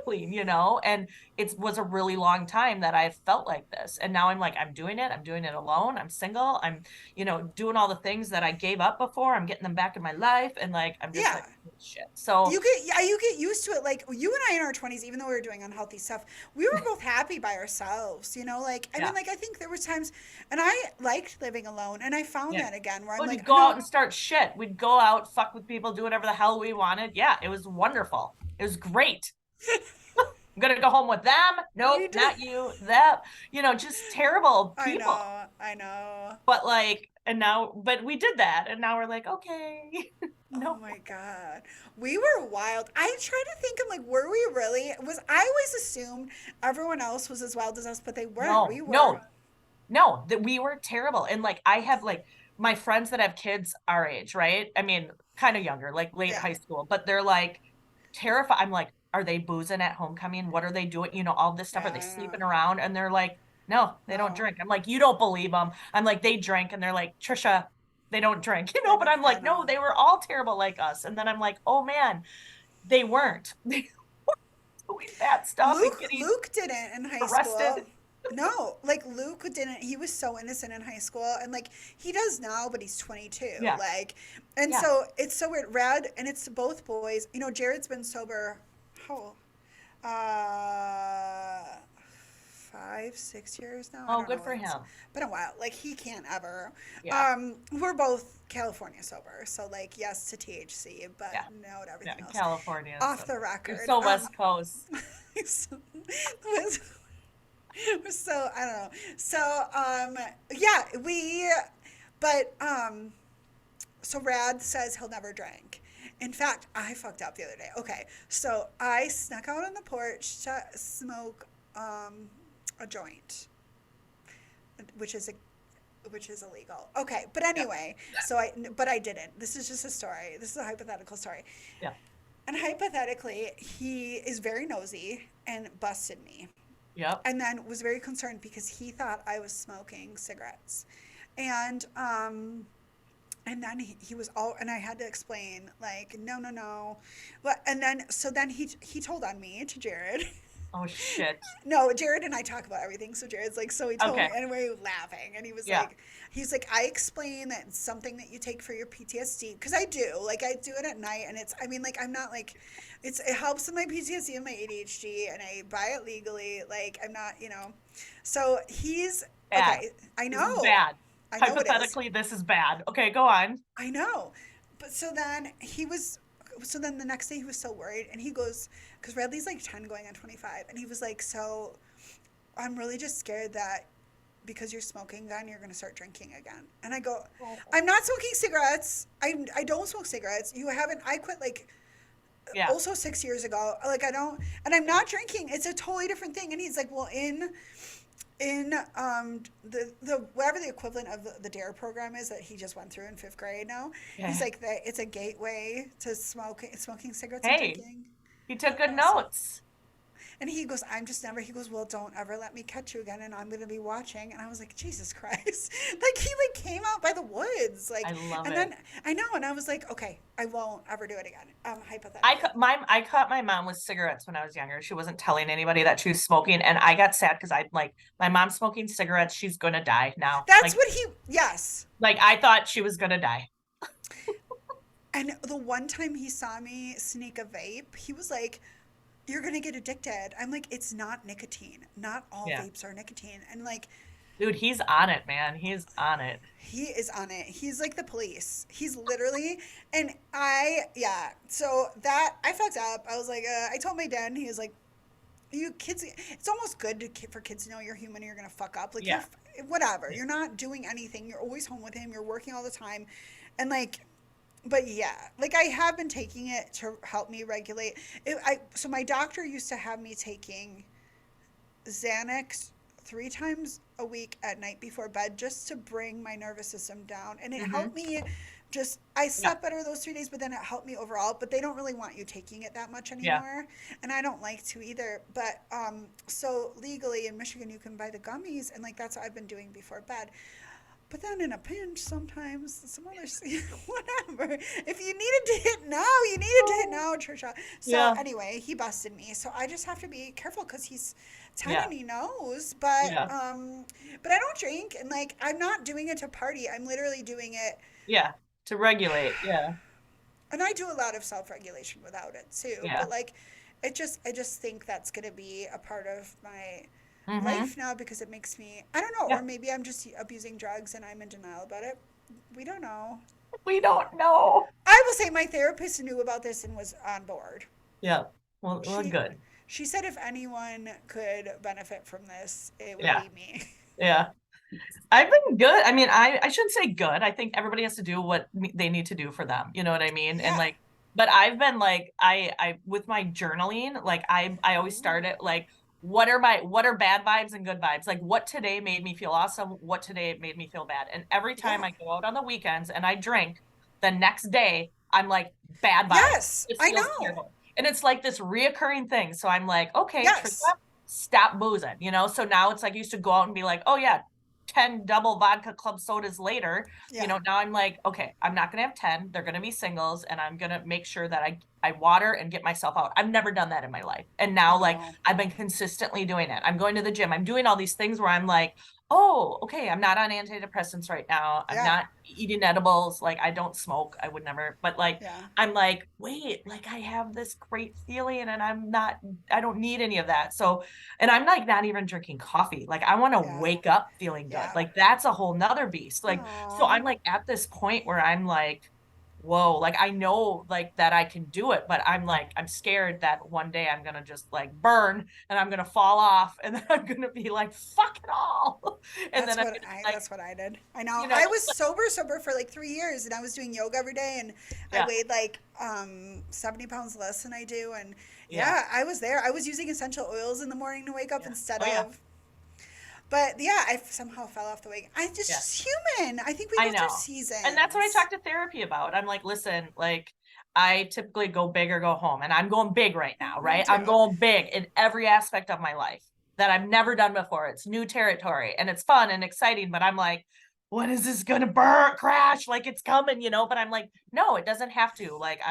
feeling, and it was a really long time that I felt like this. And now I'm like, I'm doing it alone. I'm single. I'm, doing all the things that I gave up before. I'm getting them back in my life. And like, I'm just Yeah. like, holy shit. So You get used to it. Like you and I in our 20s, even though we were doing unhealthy stuff, we were both happy by ourselves, like I mean, yeah, like I think there was times, and I liked living alone, and I found yeah. that again where I'm Well, like, we'd go out no, and start shit. We'd go out, fuck with people, do whatever the hell we wanted. Yeah, it was wonderful. It was great. I'm gonna go home with them. Nope, we did. not you. That, just terrible I people. know, I know. But like, and now, but we did that, and now we're like, okay, Oh no, my God. We were wild. I try to think, I'm like, were we really? I always assumed everyone else was as wild as us, but they weren't. no, We were. no, no, that we were terrible. And like, I have like my friends that have kids our age, right? I mean, kind of younger, like late Yeah. high school, but they're like terrified. I'm like, are they boozing at homecoming? What are they doing? All this stuff. Are they Yeah, sleeping around? And they're like, no, they don't no. drink. I'm like, you don't believe them. I'm like, they drink. And they're like, Trisha, they don't drink, I but know. I'm I like, no, know. they were all terrible like us. And then I'm like, oh man, they weren't. They were doing bad stuff and getting Luke didn't in high school. arrested. No, like Luke didn't. He was so innocent in high school, and like he does now, but he's 22. Yeah. Like, and Yeah. so it's so weird. Rad, and it's both boys. Jared's been sober. How old? 5, 6 years now. I Oh, don't good know. for It's him. been a while. Like he can't ever. Yeah. We're both California sober, so like yes to THC, but Yeah. no to Yeah. everything else. California. Off So the you're record. so West Coast. So, so I don't know. So yeah, but so Rad says he'll never drink. In fact, I fucked up the other day. Okay, so I snuck out on the porch to smoke a joint, which is illegal. Okay, but Yeah. anyway, but I didn't. This is just a story. This is a hypothetical story. Yeah. And hypothetically, he is very nosy and busted me. Yep. And then was very concerned because he thought I was smoking cigarettes. And then he was all, and I had to explain like no, no, no. But and then so then he told on me to Jared. Oh shit. No, Jared and I talk about everything. So Jared's like, so he told me Okay. anyway, he was laughing, and Yeah. he's like, I explain that it's something that you take for your PTSD because I do, like, I do it at night, and I mean, like, I'm not like, it helps with my PTSD and my ADHD, and I buy it legally, like, I'm not, So he's Bad. okay. I This is know, bad. I know it is. Hypothetically, this is bad. Okay, go on. I know. But so then the next day he was so worried and he goes, because Radley's like 10 going on 25. And he was like, so I'm really just scared that because you're smoking gun, you're going to start drinking again. And I go, Oh. I'm not smoking cigarettes. I don't smoke cigarettes. You haven't, I quit like Yeah. also 6 years ago. Like I don't, and I'm not drinking. It's a totally different thing. And he's like, well, in the whatever the equivalent of the DARE program is that he just went through in 5th grade now. He's Yeah. like that it's a gateway to smoking cigarettes and Hey, drinking. he took good So notes. and he goes, I'm just never. He goes, well, don't ever let me catch you again, and I'm gonna be watching. And I was like, Jesus Christ! Like he like came out by the woods, like, I love and it. then I know, and I was like, okay, I won't ever do it again. I Hypothetically, caught my mom with cigarettes when I was younger. She wasn't telling anybody that she was smoking, and I got sad because I'm like, my mom's smoking cigarettes. She's gonna die now. that's what he. Yes, Like I thought she was gonna die. and the one time he saw me sneak a vape, he was like, you're gonna get addicted. I'm like, it's not nicotine. Not all Yeah, vapes are nicotine. And like, dude, he's on it, man. He's on it. he is on it. He's like the police. He's literally, and yeah. So that I fucked up. I was like, I told my dad, and he was like, you kids, it's almost good for kids to know you're human and you're gonna fuck up. Like Yeah. whatever. You're not doing anything. You're always home with him. You're working all the time, and like but yeah, like I have been taking it to help me regulate. So my doctor used to have me taking Xanax 3 times a week at night before bed just to bring my nervous system down, and it Mm-hmm. helped me. I Yeah. slept better those 3 days, but then it helped me overall. But they don't really want you taking it that much Yeah. anymore, and I don't like to either. But so legally in Michigan, you can buy the gummies, and like that's what I've been doing before bed. But then in a pinch, sometimes some others, whatever. If you needed to hit now, you needed to hit now, Trisha. So Yeah. anyway, he busted me. So I just have to be careful because he's 10 Yeah. and he knows. Yeah. But I don't drink, and like I'm not doing it to party. I'm literally doing it, Yeah. To regulate. Yeah. and I do a lot of self-regulation without it too. Yeah. But like, I just think that's gonna be a part of my Mm-hmm. life now because it makes me, I don't know, Yeah. or maybe I'm just abusing drugs and I'm in denial about it. We don't know. We don't know. I will say my therapist knew about this and was on board. Yeah. Well, She good. she said if anyone could benefit from this, it would Yeah. be me. Yeah. I've been good. I mean, I shouldn't say good. I think everybody has to do what they need to do for them. You know what I mean? And Yeah. like, but I've been like, I with my journaling, like I always start it Ooh. like, what are bad vibes and good vibes? Like, what today made me feel awesome? What today made me feel bad? And every time Yeah. I go out on the weekends and I drink, the next day I'm like bad vibes. Yes, It I feels know. terrible. And it's like this reoccurring thing. So I'm like, okay, Trisha, Yes. stop boozing, you know? So now it's like I used to go out and be like, oh yeah, 10 double vodka club sodas later, you Yeah. know, now I'm like, okay, I'm not going to have 10. They're going to be singles and I'm going to make sure that I water and get myself out. I've never done that in my life. And I now like know. I've been consistently doing it. I'm going to the gym. I'm doing all these things where I'm like, oh, okay, I'm not on antidepressants right now. I'm Yeah. not eating edibles. Like I don't smoke. I would never, but like Yeah. I'm like, wait, like I have this great feeling and I don't need any of that. So, and I'm like not even drinking coffee. Like I want to Yeah. wake up feeling good. Yeah. Like that's a whole nother beast. Like, so Aw. I'm like at this point where I'm like, whoa, like I know like that I can do it, but I'm like, I'm scared that one day I'm gonna just like burn and I'm gonna fall off and then I'm gonna be like, fuck it all. And then I'm gonna be like, That's what I did. I know. you know, I was sober for like 3 years and I was doing yoga every day and I yeah, weighed like 70 pounds less than I do and yeah, yeah, I was there. I was using essential oils in the morning to wake up yeah. instead Oh yeah, of, but yeah, I somehow fell off the wagon. I yeah. just human. I think we I go through know. And that's what I seasons. talk to therapy about. I'm like, listen, like I typically go big or go home, and I'm going big right now, Me right? too. I'm going big in every aspect of my life that I've never done before. It's new territory and it's fun and exciting, but I'm like, when is this gonna burn crash? Like it's coming, you know? But I'm like, no, it doesn't have to. Like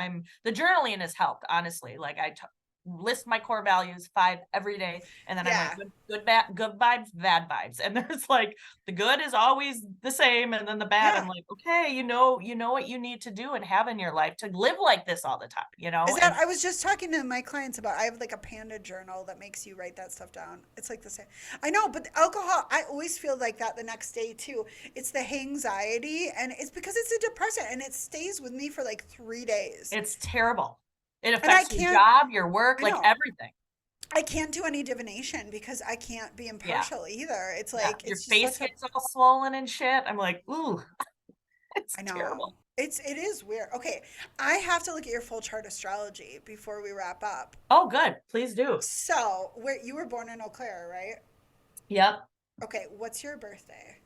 the journaling has helped, honestly. Like list my core values 5 every day and then I went Yeah. good vibes, bad vibes, and there's like the good is always the same and then the bad I'm Yeah. like, okay, you know what you need to do and have in your life to live like this all the time, you Is know? that And I was just talking to my clients about I have like a panda journal that makes you write that stuff down. It's like the same. I know, but the alcohol, I always feel like that the next day too. It's the anxiety and it's because it's a depressant and it stays with me for like 3 days. it's terrible. It And I affects your can't job, your work, I like know. everything. I can't do any divination because I can't be Yeah, impartial either. It's yeah, like your it's just face such a gets all swollen and shit. I'm like, ooh, it's I know. terrible. It is weird. Okay, I have to look at your full chart astrology before we wrap up. Oh good, please do. So, where you were born in Eau Claire, right? Yep. Okay, what's your birthday?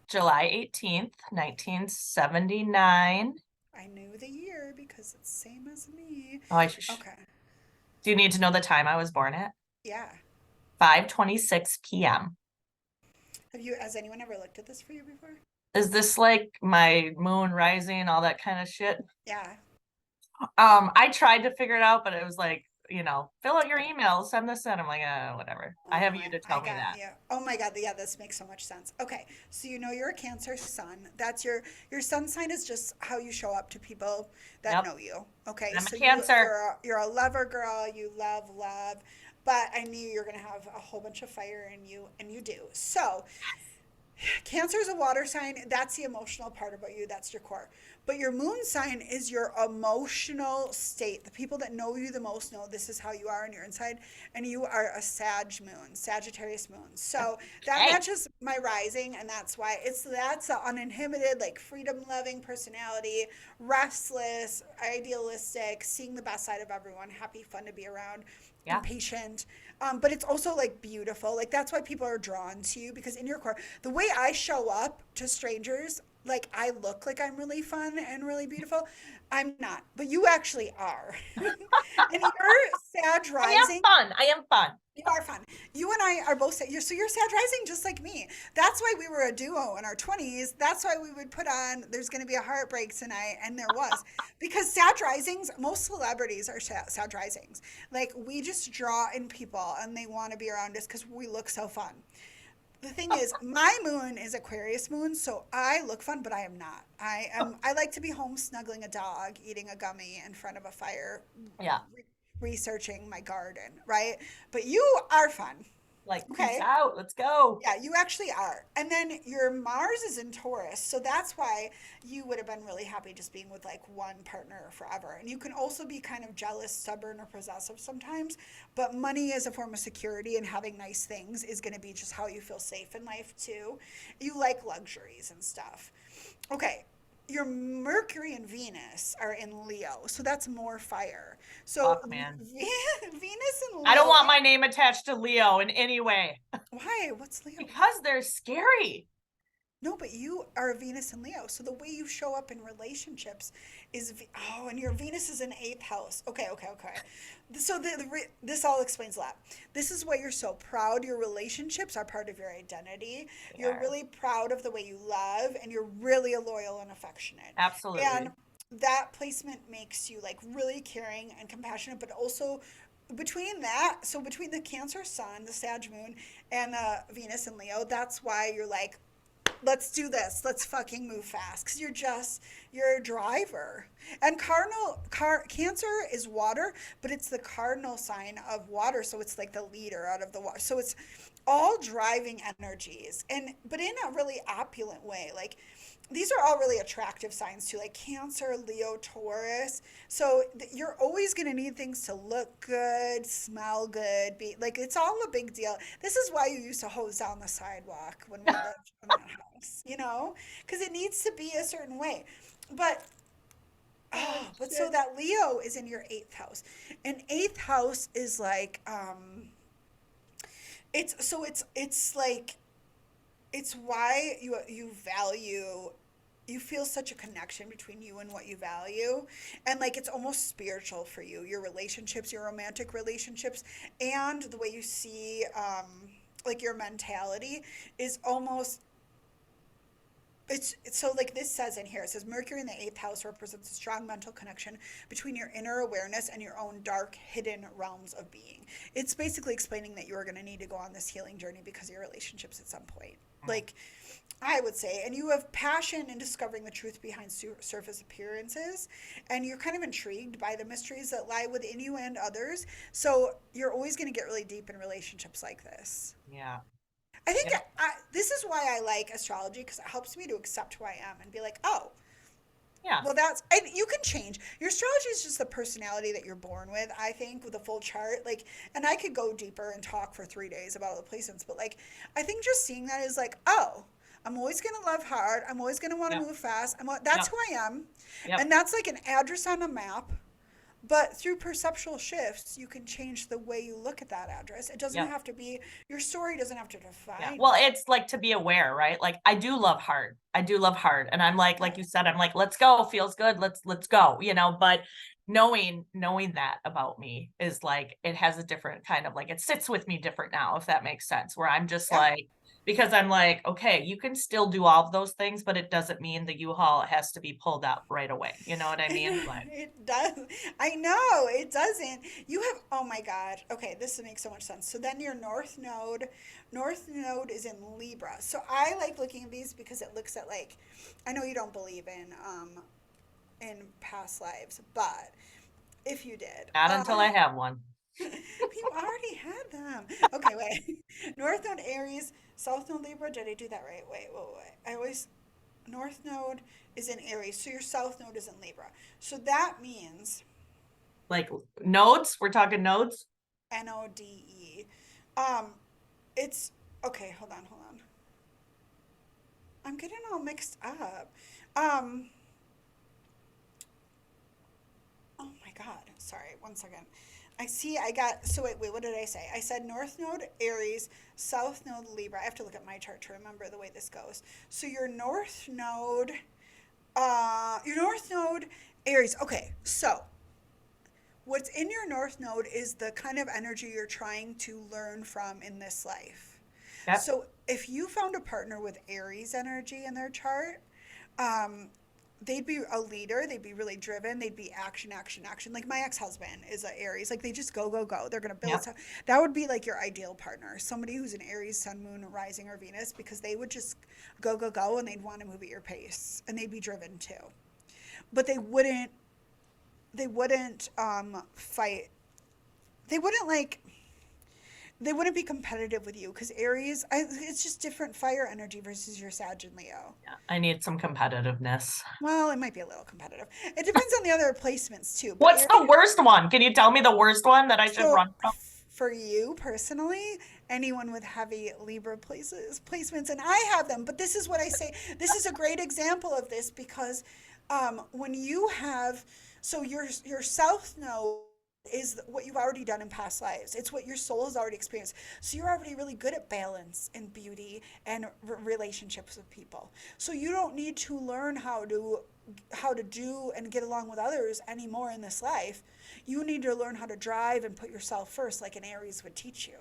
July 18th, 1979. I knew the year because it's same as me. Oh, Okay. do you need to know the time I was born at? Yeah. 5:26 p.m. Has anyone ever looked at this for you before? Is this like my moon rising, all that kind of shit? Yeah. I tried to figure it out, but it was like, you know, fill out your What? email, send this in. I'm like, whatever. I Oh have no, you to I tell me got that. you. Oh my God, yeah, this makes so much sense. Okay, so you know you're a Cancer sun. That's your sun sign is just how you show up to people that Yep. know you. Okay, And I'm a so Cancer. you're a lover girl. You love love, but I knew you're gonna have a whole bunch of fire in you, and you do. So Cancer is a water sign. That's the emotional part about you. That's your core. But your moon sign is your emotional state. The people that know you the most know this is how you are on your inside. And you are a Sagittarius moon. So that Okay. matches my rising. And that's why that's an uninhibited, like freedom loving personality, restless, idealistic, seeing the best side of everyone, happy, fun to be around, Yeah. impatient. But it's also like beautiful. Like that's why people are drawn to you because in your core, the way I show up to strangers, like I look like I'm really fun and really beautiful. I'm not, but you actually are. And you're Sag I am rising. fun. I am fun. You are fun. You and I are both you're Sag rising just like me. That's why we were a duo in our 20s. That's why we would put on there's going to be a heartbreak tonight, and there was, because Sag risings, most celebrities are Sag risings. Like we just draw in people and they want to be around us cuz we look so fun. The thing is, my moon is Aquarius moon, so I look fun, but I am not. I like to be home snuggling a dog, eating a gummy in front of a fire, Yeah. researching my garden, right? But you are fun. Like, peace Okay. out. Let's go. Yeah, you actually are. And then your Mars is in Taurus. So that's why you would have been really happy just being with like one partner forever. And you can also be kind of jealous, stubborn, or possessive sometimes. But money as a form of security and having nice things is going to be just how you feel safe in life too. You like luxuries and stuff. Okay. Your Mercury and Venus are in Leo. So that's more fire. So Fuck, man. Venus and I don't Leo. want my name attached to Leo in any way Why? What's Leo? because they're scary. No, but you are a Venus and Leo. So the way you show up in relationships is, oh, and your Venus is in eighth house. Okay, okay, okay. So this all explains a lot. This is why you're so proud. Your relationships are part of your identity. They You're are. really proud of the way you love, and you're really loyal and affectionate. And Absolutely. that placement makes you like really caring and compassionate, but also between that, so between the Cancer Sun, the Sag Moon, and Venus and Leo, that's why you're like, let's do this. Let's fucking move fast. Because you're a driver. And Cancer is water, but it's the cardinal sign of water. So it's like the leader out of the water. So it's all driving energies, but in a really opulent way. Like these are all really attractive signs too, like Cancer, Leo, Taurus. So you're always going to need things to look good, smell good, be like it's all a big deal. This is why you used to hose down the sidewalk when we lived in that house, because it needs to be a certain way. But Oh, but so shit. that Leo is in your eighth house, and eighth house is like it's like it's why you value, you feel such a connection between you and what you value, and like it's almost spiritual for you, your relationships, your romantic relationships, and the way you see like your mentality is almost, it's so like this says in here, it says Mercury in the eighth house represents a strong mental connection between your inner awareness and your own dark hidden realms of being. It's basically explaining that you're going to need to go on this healing journey because of your relationships at some point, like I would say. And you have passion in discovering the truth behind surface appearances, and you're kind of intrigued by the mysteries that lie within you and others, so you're always going to get really deep in relationships like this. Yeah. I think Yep. this is why I like astrology, because it helps me to accept who I am and be like, oh, Yeah. well, and you can change. Your astrology is just the personality that you're born with, I think, with a full chart. Like, and I could go deeper and talk for 3 days about all the placements, but like, I think just seeing that is like, oh, I'm always going to love hard. I'm always going to want to Yep. move fast. That's Yep. who I am. Yep. And that's like an address on a map. But through perceptual shifts, you can change the way you look at that address. It doesn't Yep. have to be, your story doesn't have to Yeah. define Well, you. it's like to be aware, right? Like I do love hard. I do love hard. And I'm Yeah. like you said, I'm like, let's go. Feels good. Let's go, but knowing that about me is like it has a different kind of like it sits with me different now, if that makes sense. Where I'm just Yeah. like, because I'm like, okay, you can still do all of those things, but it doesn't mean the U-Haul has to be pulled up right away. You know what I mean? Like, It does. I know it doesn't. You have, oh my God. Okay, this makes so much sense. So then your North Node is in Libra. So I like looking at these because it looks at like, I know you don't believe in past lives, but if you did, not until I have one. you already had them. Okay, wait. North Node Aries, South Node Libra. Did I do that right? Wait. I always North Node is in Aries, so your South Node is in Libra. So that means Like nodes, we're talking nodes. Node. Um, it's okay. Hold on. I'm getting all mixed up. Um, oh my God. Sorry. 1 second. I see. I got, so wait, what did I say? I said North Node Aries, South Node Libra. I have to look at my chart to remember the way this goes. So your North Node Aries. Okay, so what's in your North Node is the kind of energy you're trying to learn from in this life. Yep. So if you found a partner with Aries energy in their chart, um, they'd be a leader. They'd be really driven. They'd be action, action, action. Like my ex-husband is an Aries. Like they just go, go, go. They're gonna build. Yep. So that would be like your ideal partner, somebody who's an Aries, Sun, Moon, Rising, or Venus, because they would just go, go, go, and they'd want to move at your pace, and they'd be driven too. But they wouldn't fight. They wouldn't like they wouldn't be competitive with you because Aries, it's just different fire energy versus your Sag and Leo. Yeah. I need some competitiveness. Well, it might be a little competitive. It depends on the other placements too. But What's the Aries, worst one? Can you tell me the worst one that I should so run from? for you personally, anyone with heavy Libra placements, and I have them, but this is what I say. This is a great example of this because when you have, so your South Node is what you've already done in past lives. It's what your soul has already experienced. So you're already really good at balance and beauty and relationships with people. So you don't need to learn how to do and get along with others anymore in this life. You need to learn how to drive and put yourself first like an Aries would teach you.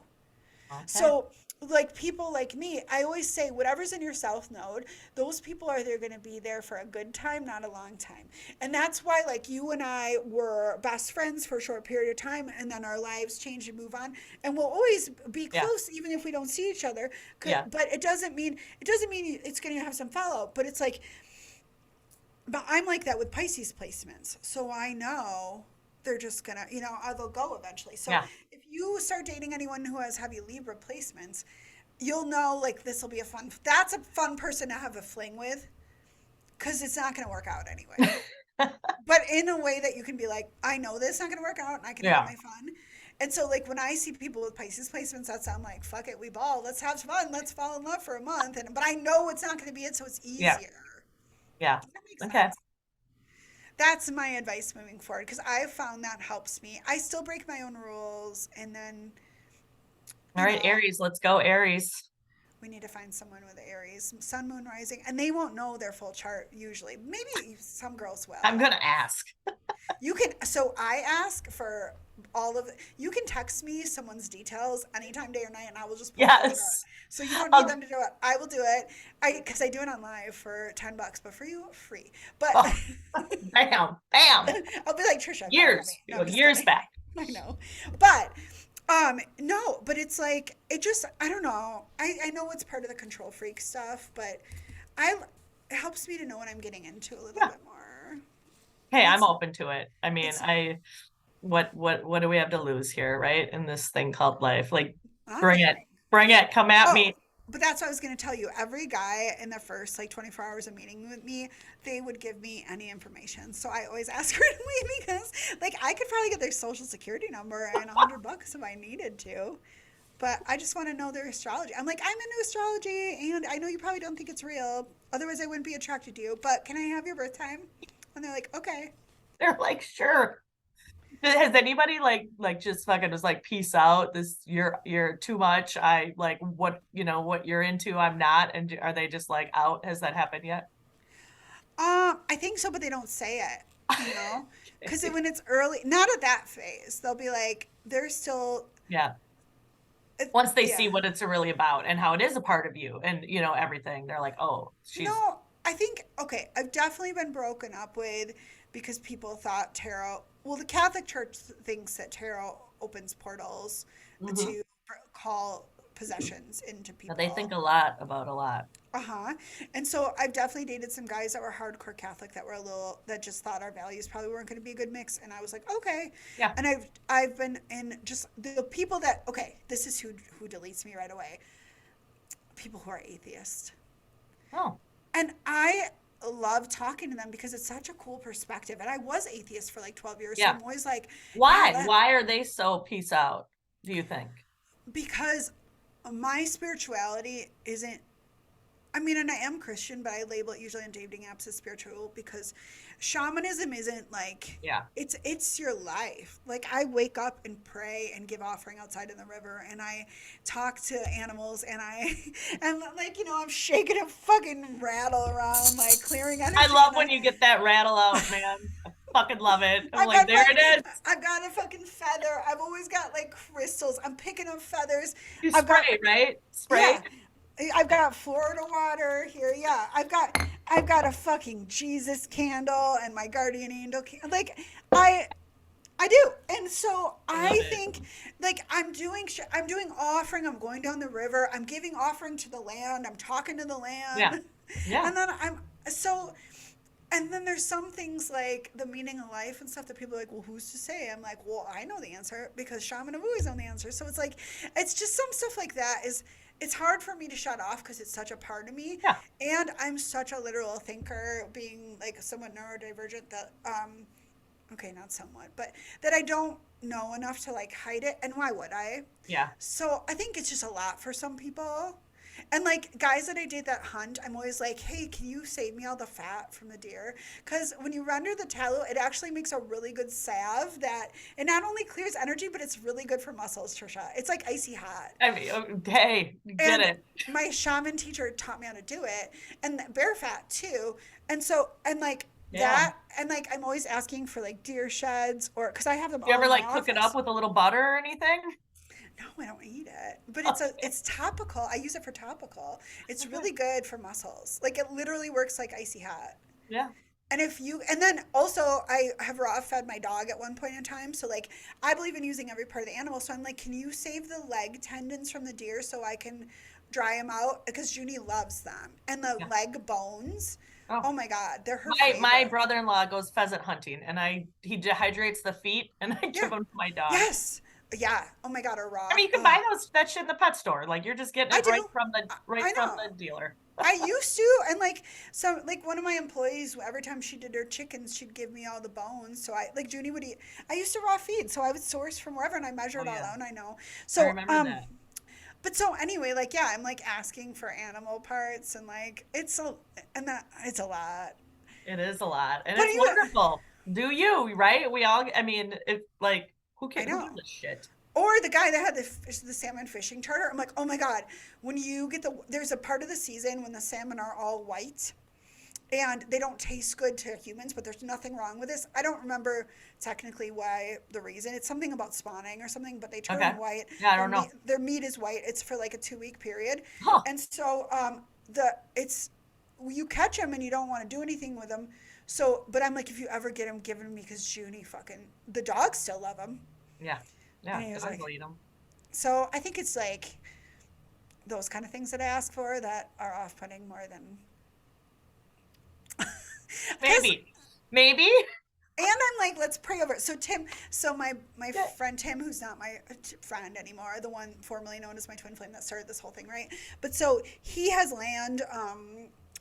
Okay. So, like people like me, I always say whatever's in your South Node, those people are they're going to be there for a good time, not a long time. And that's why, like, you and I were best friends for a short period of time, and then our lives change and move on. And we'll always be Yeah. close, even if we don't see each other. Yeah. But it doesn't mean it's going to have some fallout. But it's like, but I'm like that with Pisces placements. So I know they're just gonna, they'll go eventually. So Yeah. if you start dating anyone who has heavy Libra placements, you'll know like this will be that's a fun person to have a fling with because it's not gonna work out anyway. But in a way that you can be like, I know this is not gonna work out and I can have Yeah. my fun. And so like when I see people with Pisces placements, that's I'm like, fuck it, we ball. Let's have fun. Let's fall in love for a month. And but I know it's not gonna be it, so it's Yeah. easier. Yeah. Does that make Okay. sense? That's my advice moving forward because I've found that helps me. I still break my own rules, and then, All you right, know, Aries, let's go, Aries. we need to find someone with Aries, Sun, Moon, Rising, and they won't know their full chart usually. Maybe some girls I'm will. gonna ask. You can, so I ask for all of it. You can text me someone's details anytime, day or night, and I will just pull the whole chart. Yes. So you don't need Okay. them to do it. I will do it. Because I do it on live for $10, but for you, free. But Oh, bam, bam. I'll be like Trisha, come for Years, me. No, I'm just years kidding. back. I know. But no, but it's like it just I don't know. I know it's part of the control freak stuff, but I it helps me to know what I'm getting into a little Yeah. bit more. Hey, And I'm it's open to it. I mean, it's what do we have to lose here, right? In this thing called life. Like, bring it. nothing. Bring it. Come at Oh, me. but that's what I was going to tell you. Every guy in the first like 24 hours of meeting with me, they would give me any information. So I always ask randomly because like I could probably get their social security number and $100 if I needed to. But I just want to know their astrology. I'm like, I'm into astrology, and I know you probably don't think it's real. Otherwise, I wouldn't be attracted to you. But can I have your birth time? And they're like, okay. They're like, sure. Has anybody like just fucking was like, peace out. This you're too much. I like what you're into, I'm not. And are they just like out? Has that happened yet? I think so, but they don't say it. You know, because when it's early, not at that phase, they'll be like, they're still, Yeah. Once they yeah. see what it's really about and how it is a part of you and everything, they're like, oh, she's No, I think okay. I've definitely been broken up with because people thought tarot. Well, the Catholic Church thinks that tarot opens portals mhm. to call possessions into They think people. a lot about a lot. Uh-huh. And so I've definitely dated some guys that were hardcore Catholic that were a little that just thought our values probably weren't going to be a good mix and I was like, "Okay." Yeah. And I've been in just the people that okay, this is who deletes me right away. People who are atheist. Oh, And I love talking to them because it's such a cool perspective. And I was atheist for like 12 years, so yeah. I'm always like, yeah, Why? that Why are they so peace out, do you think? because my spirituality isn't I mean, and I am Christian, but I label it usually on dating apps as spiritual because shamanism isn't like Yeah. it's your life. Like I wake up and pray and give offering outside in the river and I talk to animals and I and like, I'm shaking a fucking rattle around like clearing I energy love and when you get that rattle out, man. I fucking love it. I'm I've like, got there it is. I've got a fucking feather. I've always got like crystals. I'm picking up feathers. You I've got spray, right? Spray. yeah. I've got Florida water here. Yeah, I've got a fucking Jesus candle and my guardian angel candle. Like I I do. And so I love I it. think like I'm doing offering, I'm going down the river, I'm giving offering to the land, I'm talking to the Yeah. land. Yeah. And then so and then there's some things like the meaning of life and stuff that people are like, well, who's to say? I'm like, well, I know the answer because shaman have always known the answer. So it's like, it's just some stuff like that is, it's hard for me to shut off because it's such a part of me. Yeah. And I'm such a literal thinker, being like somewhat neurodivergent that, okay, not somewhat, but that I don't know enough to like hide it. And why would I? Yeah. So I think it's just a lot for some people. And like guys that I date that hunt, I'm always like, hey, can you save me all the fat from the deer? Because when you render the tallow, it actually makes a really good salve that it not only clears energy, but it's really good for muscles, Trisha. It's like icy hot. I mean, hey, get And it. my shaman teacher taught me how to do it, and bear fat too. And so, and like Yeah. that, and like I'm always asking for like deer sheds or because I have them You all ever in my like cook it up office. with a little butter or anything? No, I don't eat it. But Okay. it's topical. I use it for topical. It's Okay. really good for muscles. Like it literally works like icy hot. Yeah. And if you and then also I have raw fed my dog at one point in time. So like I believe in using every part of the animal. So I'm like, can you save the leg tendons from the deer so I can dry them out? Because Junie loves them. And the Yeah. leg bones, Oh, oh my God, they're her my favorite. brother-in-law goes pheasant hunting, and he dehydrates the feet, and I give Yeah. them to my dog. Yes. Yeah. Oh my God, a I raw. mean, you can buy those that shit in the pet store. Like you're just getting I it right do. from the I right from know. the dealer. I used to, and like so, like one of my employees, every time she did her chickens, she'd give me all the bones. So I like Junie would eat. I used to raw feed, so I would source from wherever, and I measure Oh it all yeah, out. And I know. I So remember that. but so anyway, like yeah, I'm like asking for animal parts, and like and that it's a lot. It is a lot, and But it's you, wonderful. Do you right? We all. I mean, it like I who gives know. a shit? Or the guy that had the salmon fishing charter. I'm like, oh my God, when you get there's a part of the season when the salmon are all white and they don't taste good to humans, but there's nothing wrong with this. I don't remember technically why the reason. It's something about spawning or something, but they turn Okay. white. Yeah, I Their don't know. meat is white. It's for like a 2 week period, Huh. and so the it's you catch them and you don't want to do anything with them. So, but I'm like, if you ever get them, give them to me because Junie fucking the dogs still love them. Yeah. And Yeah. he was Dogs like, will eat them. so I think it's like those kind of things that I ask for that are off-putting more than because Maybe. Maybe. and I'm like, let's pray over it. So Tim, so my Yeah. friend Tim, who's not my friend anymore, the one formerly known as my twin flame that started this whole thing, right? But so he has land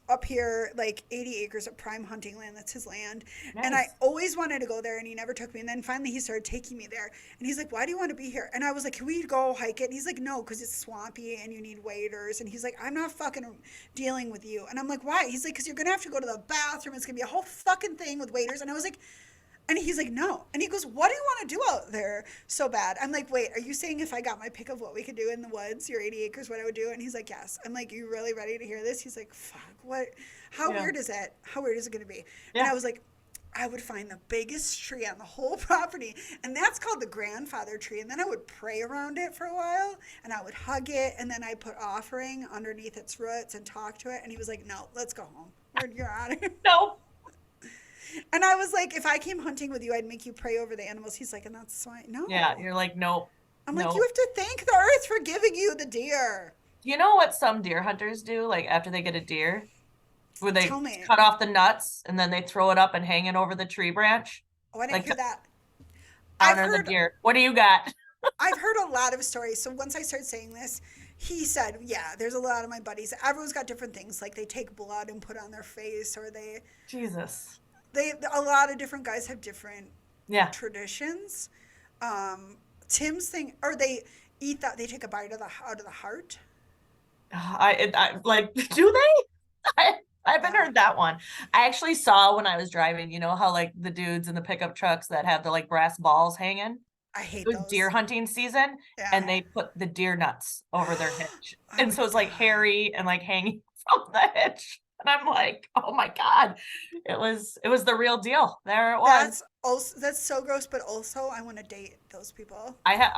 up here, like 80 acres of prime hunting land. That's his land, and I Nice. always wanted to go there, and he never took me. And then finally, he started taking me there, and he's like, "Why do you want to be here?" And I was like, "Can we go hike it?" And he's like, "No, because it's swampy and you need waders." And he's like, "I'm not fucking dealing with you." And I'm like, "Why?" He's like, "Because you're gonna have to go to the bathroom. It's gonna be a whole fucking thing with waders." And I was like, and he's like, no. And he goes, what do you want to do out there so bad? I'm like, wait, are you saying if I got my pick of what we could do in the woods, your 80 acres, what I would do? And he's like, yes. I'm like, you really ready to hear this? He's like, fuck, what? How Yeah. weird is that? How weird is it going to be? And Yeah. I was like, I would find the biggest tree on the whole property, and that's called the grandfather tree. And then I would pray around it for a while, and I would hug it, and then I put offering underneath its roots and talk to it. And he was like, no, let's go home. You're out of here. No. And I was like, if I came hunting with you, I'd make you pray over the animals. He's like, and that's why. Yeah. No. You're like, nope. I'm like, you Nope. have to thank the earth for giving you the deer. You know what some deer hunters do? Like after they get a deer, where they Tell me. cut off the nuts and then they throw it up and hang it over the tree branch, Oh, I didn't like hear to that. I've honor the heard deer. What do you got? I've heard a lot of stories. So once I started saying this, he said, yeah, there's a lot of my buddies. Everyone's got different things. Like they take blood and put on their face, or Jesus. they a lot of different guys have different Yeah. traditions. Tim's thing, or they eat that they take a bite of the out of the heart. I like, do they? I haven't Yeah, heard that one. I actually saw when I was driving, you know how like the dudes in the pickup trucks that have the like brass balls hanging? I It hate was deer those. hunting season Yeah. and they put the deer nuts over their hitch. Oh And my so it's like God. hairy and like hanging from the hitch. And I'm like, oh my God. It was the real deal. There it was. That's so gross, but also I want to date those people. I have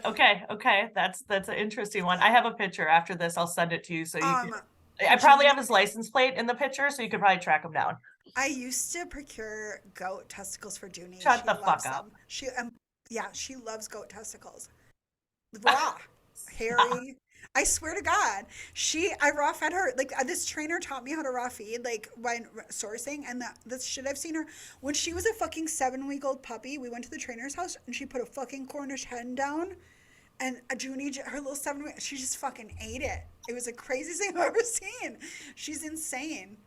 okay, okay. That's an interesting one. I have a picture after this. I'll send it to you so you can. Um, I probably have Junie, his license plate in the picture, so you could probably track him down. I used to procure goat testicles for Junie. Shut She the fuck loves up. them. Yeah, she loves goat testicles. Raw, Stop. hairy. I swear to God, I raw fed her. Like this trainer taught me how to raw feed, like when sourcing, and the shit I've seen her when she was a fucking 7 week old puppy. We went to the trainer's house and she put a fucking Cornish hen down, and a Junie, her little 7 week, she just fucking ate it. It was the craziest thing I've ever seen. She's insane.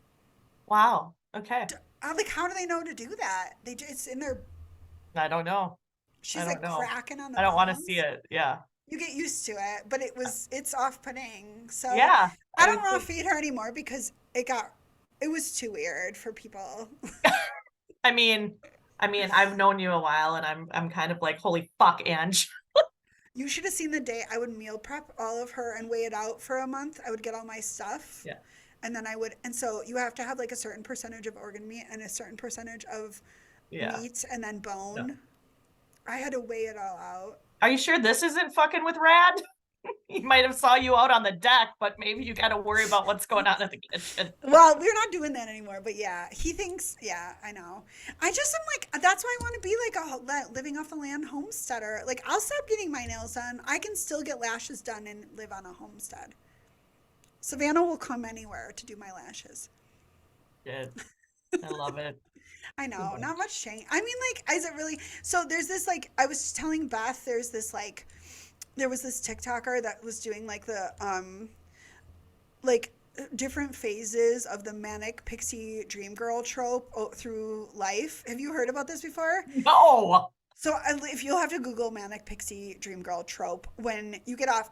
Wow. Okay. I'm like, how do they know to do that? It's in their. I don't know. I She's don't like know. cracking on the I don't want to see bones. it. Yeah. You get used to it, but it's off-putting. So Yeah. I I don't would raw think. feed her anymore because it was too weird for people. I mean, I've known you a while, and I'm kind of like, holy fuck, Ange. You should have seen the day I would meal prep all of her and weigh it out for a month. I would get all my stuff, Yeah. and then and so you have to have like a certain percentage of organ meat and a certain percentage of Yeah. meat and then Yeah. bone. I had to weigh it all out. Are you sure this isn't fucking with Rad? He might have saw you out on the deck, but maybe you got to worry about what's going on in the kitchen. Well, we're not doing that anymore, but yeah, he thinks, yeah, I know. I just am like, that's why I want to be like living off the land homesteader. Like, I'll stop getting my nails done. I can still get lashes done and live on a homestead. Savannah will come anywhere to do my lashes. Good. I love it I too know, not much. much change. I mean, like, is it really? So there's this, like, I was telling Beth, there was this TikToker that was doing like like different phases of the manic pixie dream girl trope through life. Have you heard about this before? No, So if you'll have to Google manic pixie dream girl trope when you get off,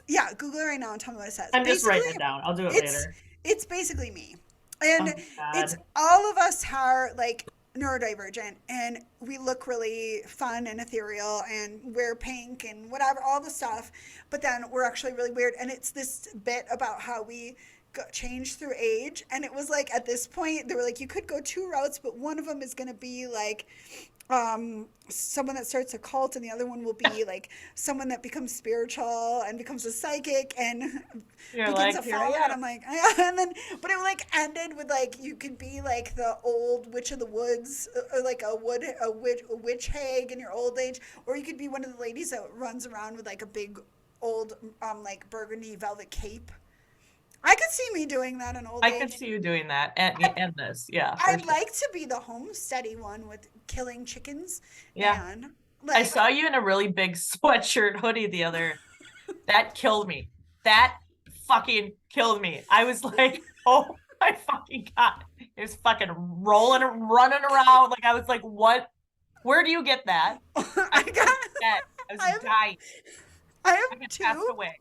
yeah, Google it right now and tell me what it says. I'm just Basically, writing it down. I'll do it it's later. it's basically me, Oh and my it's God. all of us are like neurodivergent and we look really fun and ethereal and wear pink and whatever, all the stuff, but then we're actually really weird. And it's this bit about how we change through age, and it was like at this point they were like, you could go two routes, but one of them is going to be like someone that starts a cult, and the other one will be like someone that becomes spiritual and becomes a psychic and You're begins like, a here I follower. And am. I'm like, yeah. And then but it like ended with like you could be like the old witch of the woods, or like a witch hag in your old age, or you could be one of the ladies that runs around with like a big old like burgundy velvet cape. I could see me doing that in old I could age. see you doing that I'd, and this. Yeah, for I'd sure. like to be the homesteady one with killing chickens Yeah. and I like saw you in a really big sweatshirt hoodie the other. That killed me. That fucking killed me. I was like, oh my fucking God. It was fucking rolling, running around. Like, I was like, what? Where do you get that? I I got was dead. I was I have dying. I I have had passed two. away.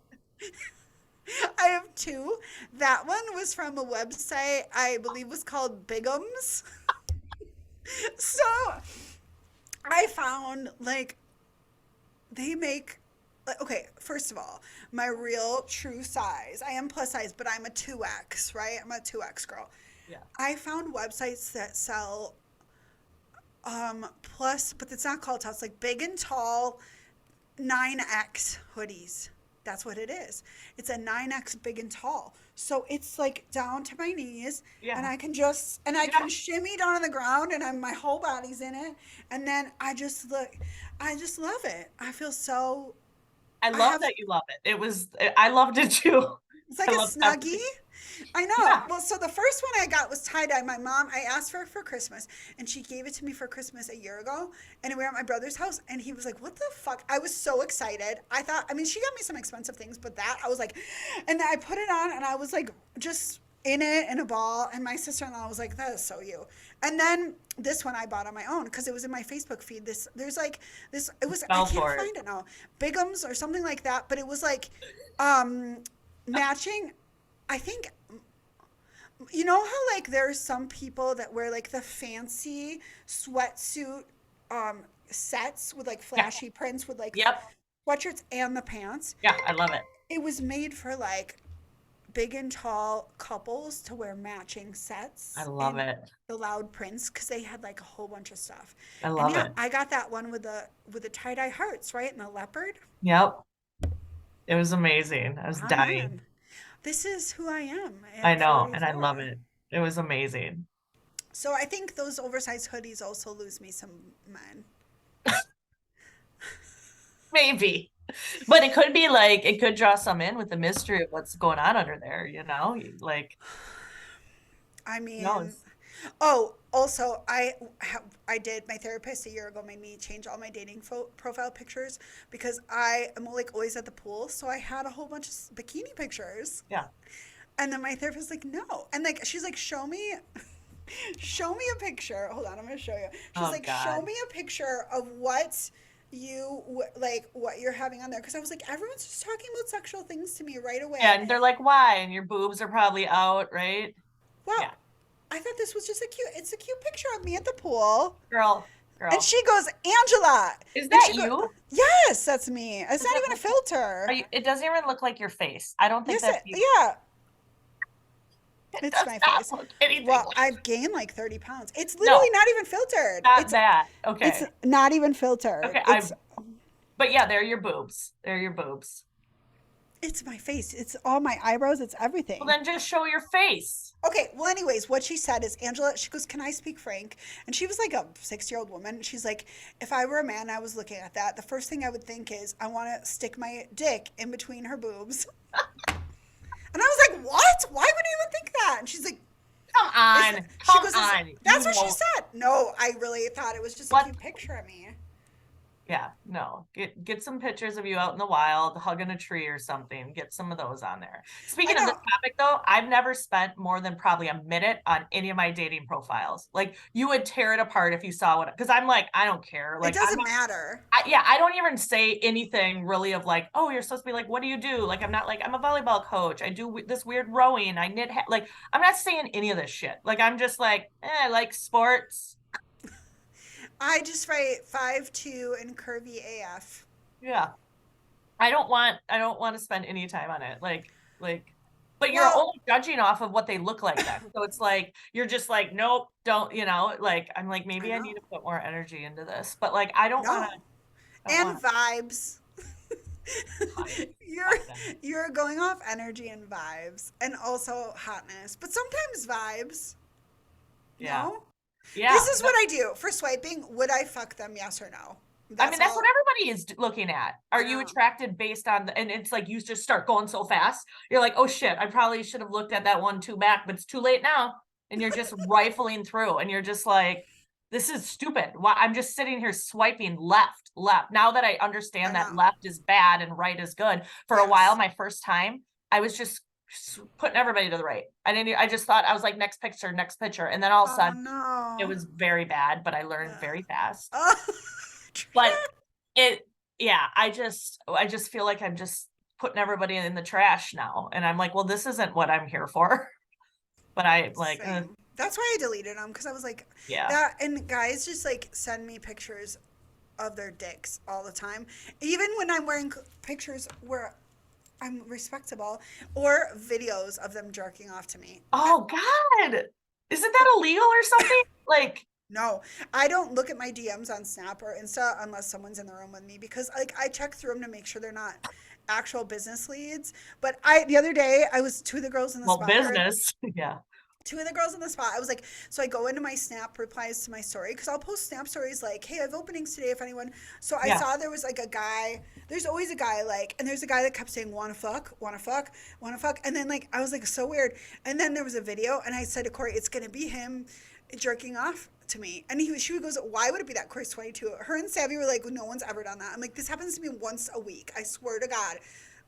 I have two. That one was from a website I believe was called Bigums. So I found like they make okay, first of all, my real true size. I am plus size, but I'm a 2X, right? I'm a 2X girl. Yeah. I found websites that sell plus, but it's not called tall. It's like big and tall 9X hoodies. That's what it is. It's a 9X big and tall. So it's like down to my knees, and Yeah. I Yeah. can shimmy down on the ground, and my whole body's in it. And then I just love it. I feel so, I I love have, that you love it. I loved it too. it's I like a loved snuggie. everything. I know. Yeah. Well, so the first one I got was tie dye. My mom, I asked for it for Christmas, and she gave it to me for Christmas a year ago. And we were at my brother's house, and he was like, "What the fuck?" I was so excited. I thought, I mean, she got me some expensive things, but that I was like, and then I put it on, and I was like, just in it in a ball. And my sister in law was like, "That is so you." And then this one I bought on my own because it was in my Facebook feed. There's like this. It was I Fell can't for it. find it now. Bigums or something like that. But it was like, um matching, I think, you know how like there's some people that wear like the fancy sweatsuit sets with like Yeah. flashy prints with like the Yep. sweatshirts and the pants. Yeah. I love it. It was made for like big and tall couples to wear matching I sets love in it. the loud prints because they had like a whole bunch of stuff. I And love yeah, it. I got that one with the tie-dye hearts, right? And the leopard. Yep. It was amazing. I was Oh dying. man. This is who I am I at know. And I love 44. it. It was amazing. So I think those oversized hoodies also lose me some men. Maybe. But it could be like, it could draw some in with the mystery of what's going on under there, you know? Like, I who mean, knows? oh, also, I did my therapist a year ago made me change all my dating profile pictures because I am like always at the pool, so I had a whole bunch of bikini pictures. Yeah. And then my therapist was like, no, and like she's like, show me a picture. Hold on, I'm gonna show you. She's Oh like, show God. me a picture of what like what you're having on there because I was like, everyone's just talking about sexual things to me right Yeah. away. And they're like, why? And your boobs are probably out, right? Wow, Yeah. I thought this was just it's a cute picture of me at the pool. Girl, And girl. she goes, Angela. Is And that she goes, you? yes, that's me. It's Does not it even a look filter. it doesn't even look like your face. I don't think Yes, that's you. yeah, It it's does my not face. look anything Well, like. I've gained like 30 pounds. It's literally No, not even filtered. not that. It's Okay. not even filtered. Okay. But yeah, they're your boobs. They're your boobs. It's my face. It's all my eyebrows. It's Well, everything. then just show your face. Okay, well, anyways, what she said is, Angela, she goes, can I speak frank? And she was like a 6-year-old woman. She's like, if I were a man, I was looking at that. The first thing I would think is, I want to stick my dick in between her boobs. And I was like, what? Why would anyone think that? And she's like, Come on. she Come goes, on. that's You what she won't. said. No, I really thought it was just a What? cute picture of me. Yeah, no. Get some pictures of you out in the wild, hugging a tree or something. Get some of those on there. I Speaking of this know. topic though, I've never spent more than probably a minute on any of my dating profiles. Like you would tear it apart if you saw what because I'm like, I don't care. It Like I'm doesn't not matter. yeah, I don't even say anything really of like, oh, you're supposed to be like, what do you do? Like, I'm not like, I'm a volleyball coach. I do this weird rowing. I knit, like, I'm not saying any of this shit. Like, I'm just like, I like sports. I just write 5'2" and curvy AF. Yeah. I don't want to spend any time on it. Like, but you're Well, only judging off of what they look like then. So it's like, you're just like, nope, don't, like, I'm like, I maybe I need know. to put more energy into this. But like, I don't want to, No. I don't And want vibes. to you're fuck them. you're going off energy and vibes and also hotness, but sometimes vibes. Yeah. No? Yeah. This is what I do for swiping. Would I fuck them? Yes or no? I mean, That's that's what all. everybody is looking at. I Are you know. attracted based on and it's like you just start going so fast. You're like, oh shit, I probably should have looked at that one two back, but it's too late now. And you're just rifling through and you're just like, this is stupid. Why I'm just sitting here swiping left, left. Now that I I understand that know. left is bad and right is good. For a while, Yes. my first time, I was just putting everybody to the right. I just thought I was like next picture, next picture. And then all of a Oh sudden it no. was very bad, but I learned Ugh. very fast. Oh. But it yeah, I just feel like I'm just putting everybody in the trash now. And I'm like, well, this isn't what I'm here for. But I like Same. That's why I deleted them because I was like yeah. that. And guys just like send me pictures of their dicks all the time, even when I'm wearing pictures where I'm respectable or videos of them jerking off to me. Oh God. Isn't that illegal or something? Like, No, I don't look at my DMs on Snap or Insta unless someone's in the room with me because like I check through them to make sure they're not actual business leads. But the other day I was two of the girls in the well, spot were business. Yeah. two of the girls in the spot. I was like, so I go into my Snap replies to my story because I'll post Snap stories like, hey, I have openings today if anyone. So I Yeah. saw there was like a guy. There's always a guy like, and there's a guy that kept saying, wanna fuck, wanna fuck, wanna fuck. And then like, I was like, so weird. And then there was a video and I said to Corey, it's going to be him jerking off to me. And she goes, why would it be that? Corey's 22. Her and Savvy were like, no one's ever done that. I'm like, this happens to me once a week. I swear to God.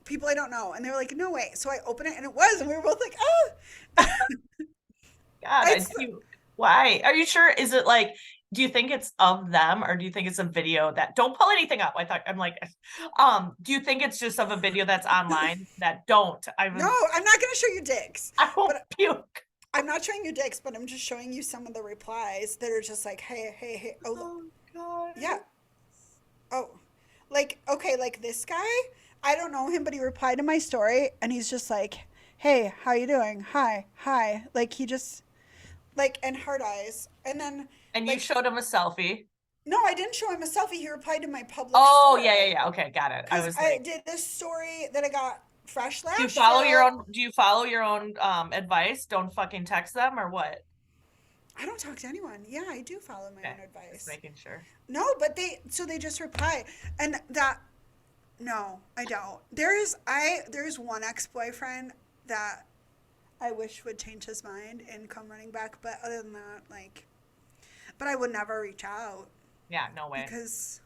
People I don't know. And they were like, no way. So I open it and it was. And we were both like, oh. God, It's why? Are you sure? Is it like Do you think it's of them, or do you think it's a video that, don't pull anything up? I'm like, do you think it's just of a video that's online that don't? No, I'm not going to show you dicks, I won't but puke. I'm not showing you dicks, but I'm just showing you some of the replies that are just like, hey, hey, hey. Oh, Oh God. yeah. Oh, like, okay, like this guy, I don't know him, but he replied to my story and he's just like, hey, how you doing? Hi, hi. Like, he just, like, and hard eyes. And then, And you like, showed him a selfie. no, I didn't show him a selfie. He replied to my public Oh yeah, yeah, story yeah. Okay, got it. I because was I like, did this story that I got fresh do you lash follow your for. own? Do you follow your own advice? Don't fucking text them or what? I don't talk to anyone. Yeah, I do follow my Okay, own just advice. making sure. No, but so they just reply. And that, no, I don't. There's one ex-boyfriend that I wish would change his mind and come running back, but other than that, like, but I would never reach out Yeah, no way. because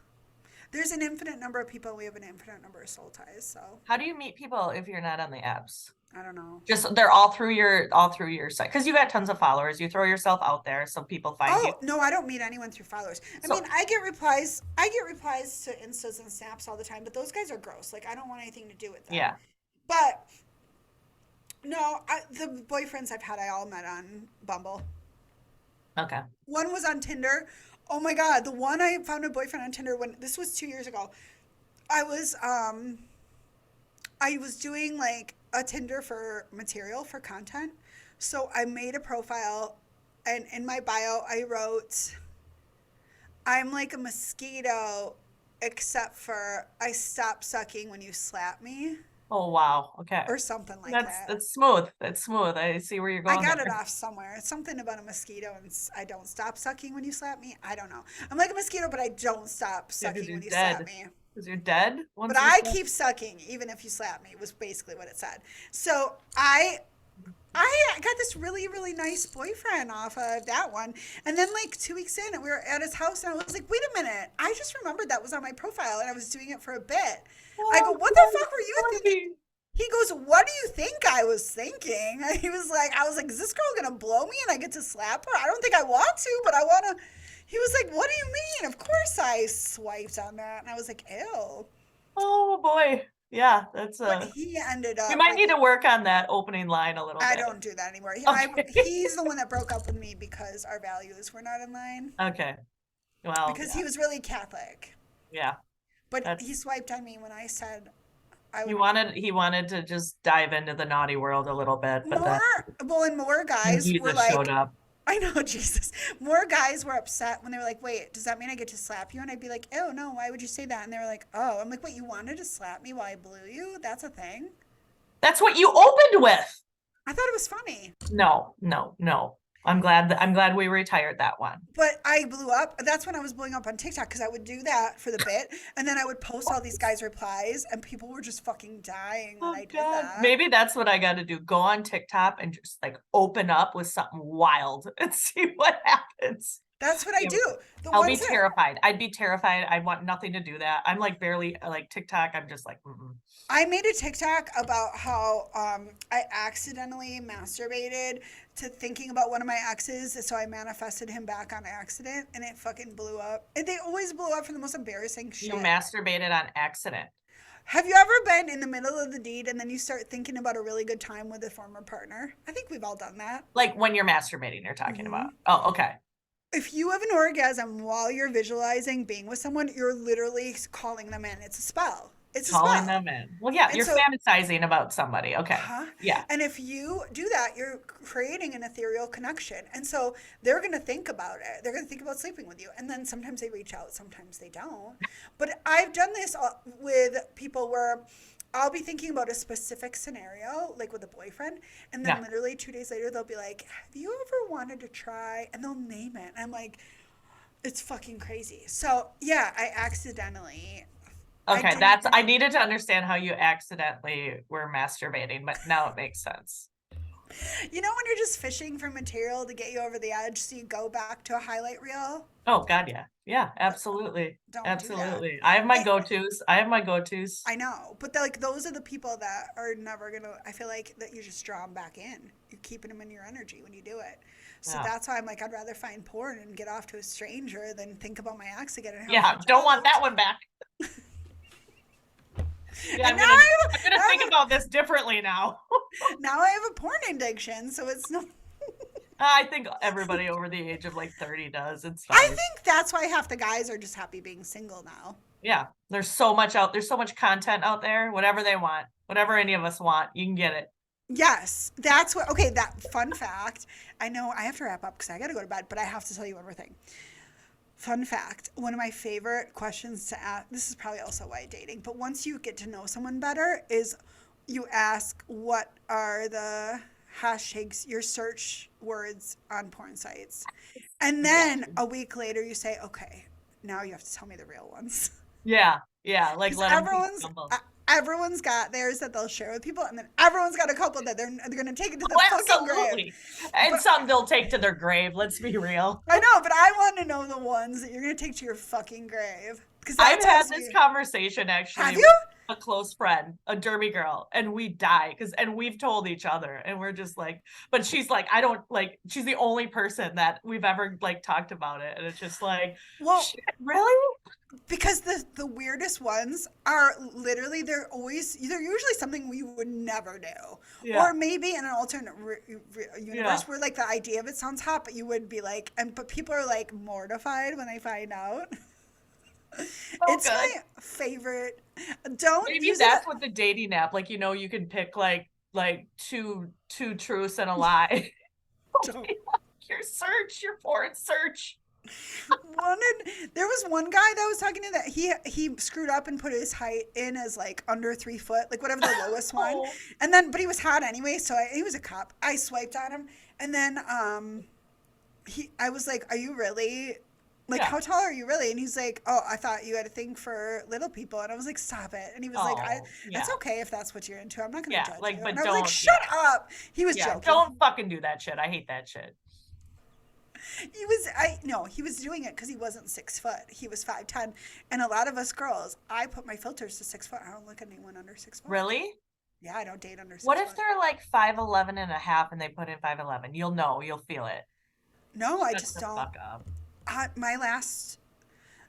there's an infinite number of people. We have an infinite number of soul ties, so How do you meet people if you're not on the apps? I don't know. Just they're all through your site because you got tons of followers. You throw yourself out there so people find you. Oh no, I don't meet anyone through followers. I mean, So I get replies. I get replies to instas and snaps all the time, but those guys are gross. Like, I don't want anything to do with them. yeah, But no, the boyfriends I've had, I all met on Bumble. okay. One was on Tinder. Oh my god, the one I found a boyfriend on Tinder when this was 2 years ago. I was I was doing like a Tinder for material for content. So I made a profile and in my bio I wrote I'm like a mosquito except for I stop sucking when you slap me Oh wow. Okay. or something like That's that. that's smooth. That's smooth. I see where you're I going got it there. off somewhere. It's something about a mosquito and I don't stop sucking when you slap me. I don't know. I'm like a mosquito, but I don't stop Yeah, because sucking you're when you slap dead. me. Because you're dead But once you're I stuck. keep sucking even if you slap me was basically what it said. So I got this really, really nice boyfriend off of that one. And then, like, 2 weeks in, we were at his house, and I was like, wait a minute. I just remembered that was on my profile, and I was doing it for a bit. I go, Oh, what the poor fuck were you thinking? baby. He goes, what do you think I was thinking? And he was like, I was like, is this girl going to blow me and I get to slap her? I don't think I want to, but I want to. He was like, what do you mean? Of course I swiped on that. And I was like, ew. Oh boy. Yeah, that's But he ended we up might need breaking. to work on that opening line a little I bit. don't do that anymore. Okay. He's the one that broke up with me because our values were not in line. Okay. Well, Because yeah. he was really Catholic. Yeah. But he That's swiped on me when I said I he would wanted he wanted to just dive into the naughty world a little bit, but more. Well, and more then guys were Jesus showed like, up. I know, Jesus. More guys were upset when they were like, wait, does that mean I get to slap you? And I'd be like, oh, no, why would you say that? And they were like, oh. I'm like, wait, you wanted to slap me while I blew you? That's a thing? That's what you opened with. I thought it was funny. No, no, no. I'm glad we retired that one. But I blew up. That's when I was blowing up on TikTok because I would do that for the bit. And then I would post all these guys' replies, and people were just fucking dying that Oh I did God. that. Maybe that's what I got to do. Go on TikTok and just like open up with something wild and see what happens. That's what I Yeah. do. The I'll be ones that terrified. I'd be terrified. I want nothing to do that. I'm like barely like TikTok. I'm just like, I made a TikTok about how I accidentally masturbated to thinking about one of my exes, so I manifested him back on accident, and it fucking blew up. And they always blow up for the most embarrassing you shit. masturbated on accident. Have you ever been in the middle of the deed and then you start thinking about a really good time with a former partner? I think we've all done that. Like when you're masturbating, you're talking Hmm. about. Oh, okay. If you have an orgasm while you're visualizing being with someone, you're literally calling them in. It's a spell. It's a Calling spell. them in. Well, yeah, And you're so, fantasizing about somebody. Okay. huh? Yeah. And if you do that, you're creating an ethereal connection. And so they're going to think about it. They're going to think about sleeping with you. And then sometimes they reach out, sometimes they don't. But I've done this with people where I'll be thinking about a specific scenario, like with a boyfriend, and then Yeah. literally 2 days later, they'll be like, have you ever wanted to try? And they'll name it. And I'm like, it's fucking crazy. So, yeah, I Okay, didn't I know. needed to understand how you accidentally were masturbating, but now it makes sense. You know when you're just fishing for material to get you over the edge so you go back to a highlight reel? Oh God, yeah. Yeah, absolutely. Don't do that. Absolutely. I have my I, go-tos. I have my go-tos. I know, but like those are the people that are never gonna. I feel like that you just draw them back in. You're keeping them in your energy when you do it. So Yeah. that's why I'm like, I'd rather find porn and get off to a stranger than think about my ex again and have Yeah. a Don't want child. that one back. Yeah, And I'm gonna think about this differently now. now I have a porn addiction, so it's not. I think everybody over the age of like 30 does. It's I fine. think that's why half the guys are just happy being single now. Yeah. There's so much content out there. Whatever they want, whatever any of us want, you can get it. Yes, that's what. Okay, that fun fact. I know I have to wrap up because I got to go to bed, but I have to tell you one more thing. Fun fact, one of my favorite questions to ask, this is probably also why dating, but once you get to know someone better, is you ask what are the hashtags, your search words on porn sites. And Yeah. then a week later, you say, okay, now you have to tell me the real ones. Yeah. Yeah. Like Because let them stumble. everyone's got theirs that they'll share with people, and then everyone's got a couple that they're going to take it to the Oh, fucking grave. absolutely. And But some they'll take to their grave. Let's be real. I know, but I want to know the ones that you're going to take to your fucking grave. Because that I've had tells this me. conversation Have actually you? with a close friend, a derby girl, and we die and we've told each other, and we're just like, but she's like, I don't like, she's the only person that we've ever like talked about it, and it's just like, Well, shit, really? because the weirdest ones are literally they're usually something we would never do, Yeah, or maybe in an alternate yeah. universe where like the idea of it sounds hot, but you would be like, and but people are like mortified when they find out. Oh, It's good. my favorite. Don't Maybe use it. that's what the dating app, like, you can pick like two truths and a lie. Don't. Your search, your porn search. There was one guy that was talking to that he screwed up and put his height in as like under 3 foot, like whatever the lowest one, Oh, and then but he was hot anyway, so he was a cop. I swiped on him, and then I was like, "Are you really? Like, yeah. how tall are you really?" And he's like, "Oh, I thought you had a thing for little people," and I was like, "Stop it!" And he was like, Oh, "That's yeah. okay if that's what you're into. I'm not gonna Yeah, judge you." like, And but I was like, don't, "Shut yeah. up." He was Yeah, joking. don't fucking do that shit. I hate that shit. He was I no, he was doing it because he wasn't 6 foot. He was 5'10", and a lot of us girls, I put my filters to 6 foot. I don't look at anyone under 6 foot. Really? Yeah, I don't date under What six if foot. they're like 5'11" and a half and they put in 5'11"? You'll know, you'll feel it. No, I Shut just the don't. fuck up. My last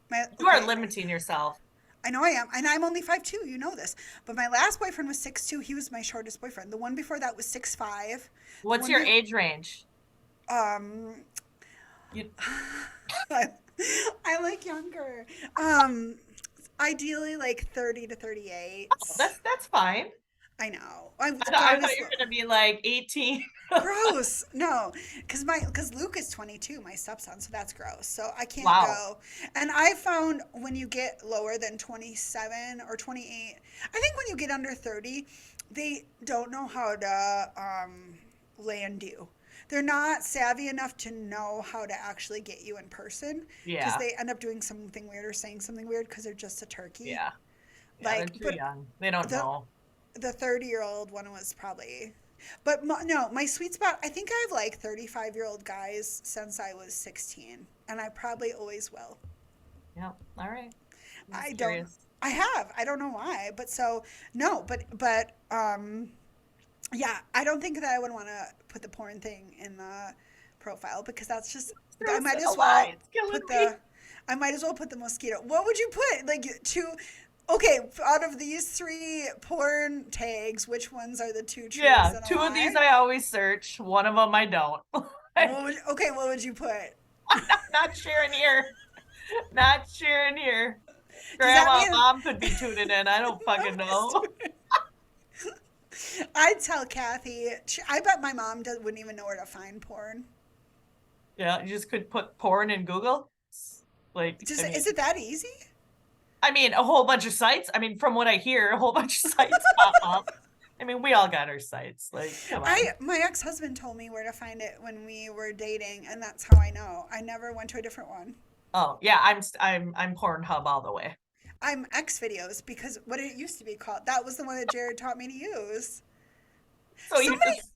my You are okay, limiting yourself. I know I am, and I'm only 5'2". You know this, but my last boyfriend was 6'2". He was my shortest boyfriend. The one before that was 6'5". The What's one your be age range? um, You, I, I like younger. Um, ideally like 30 to 38. oh, that's fine. I know. I I God thought is you were gonna be like 18. gross. No, because Luke is 22, my stepson, so that's gross. So I can't Wow. go. And I found when you get lower than 27 or 28, I think when you get under 30, they don't know how to land you. They're not savvy enough to know how to actually get you in person because Yeah. they end up doing something weird or saying something weird because they're just a turkey. Yeah. Yeah, they're Like, too but young. They don't the know. the 30-year-old one was probably, but no, my sweet spot, I think I've like 35-year-old guys since I was 16, and I probably always will. Yeah. All right. I'm I just don't, curious. I don't know why, but so, no, but yeah, I don't think that I would want to put the porn thing in the profile because that's just, I Truth might and a as lie. well It's killing put me. the, I might as well put the mosquito. What would you put? Like two, okay, out of these three porn tags, which ones are the two truths Yeah. and a Two of these lie? I always search. One of them I don't. Okay, what would you put? Not sharing here. Not sharing here. Does that Grandma, mean mom could be tuning in. I don't fucking Mom is know. doing? I'd tell Kathy. I bet my mom wouldn't even know where to find porn. Yeah, you just could put porn in Google. Like, Just is it that easy? I mean, a whole bunch of sites. I mean, from what I hear, a whole bunch of sites pop up. I mean, we all got our sites. Like, come on. My ex husband told me where to find it when we were dating, and that's how I know. I never went to a different one. Oh yeah, I'm Pornhub all the way. I'm X videos because what it used to be called. That was the one that Jared taught me to use. So you Somebody, just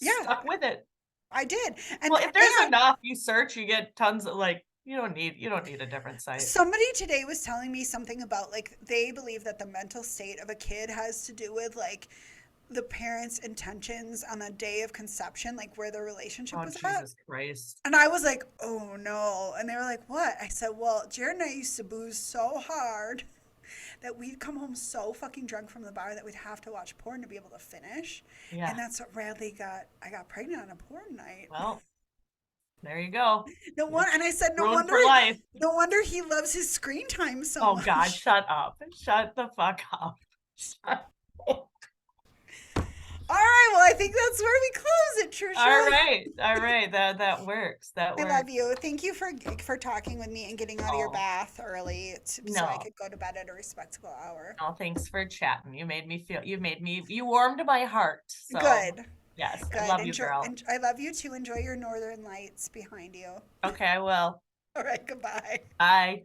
yeah, stuck with it. I did, Well, if there's enough, you search, you get tons of like. You don't need a different site. somebody today was telling me something about like they believe that the mental state of a kid has to do with like the parents' intentions on the day of conception, like where their relationship Oh, was at. Jesus Christ. And I was like, oh no. And they were like, what? I said, well, Jared and I used to booze so hard that we'd come home so fucking drunk from the bar that we'd have to watch porn to be able to finish. Yeah. And that's what I got pregnant on a porn night. Well, there you go. No one, and I said, Ruined for life. no wonder he loves his screen time so Oh much. God, shut up. Shut the fuck up. All right, well, I think that's where we close it, Trisha. All right. That works. That I works. love you. Thank you for talking with me and getting out of your bath early so I could go to bed at a respectable hour. Oh, thanks for chatting. You warmed my heart. So. Good. Yes, Good. I love you, girl. I love you too. Enjoy your northern lights behind you. Okay, I will. All right, goodbye. Bye.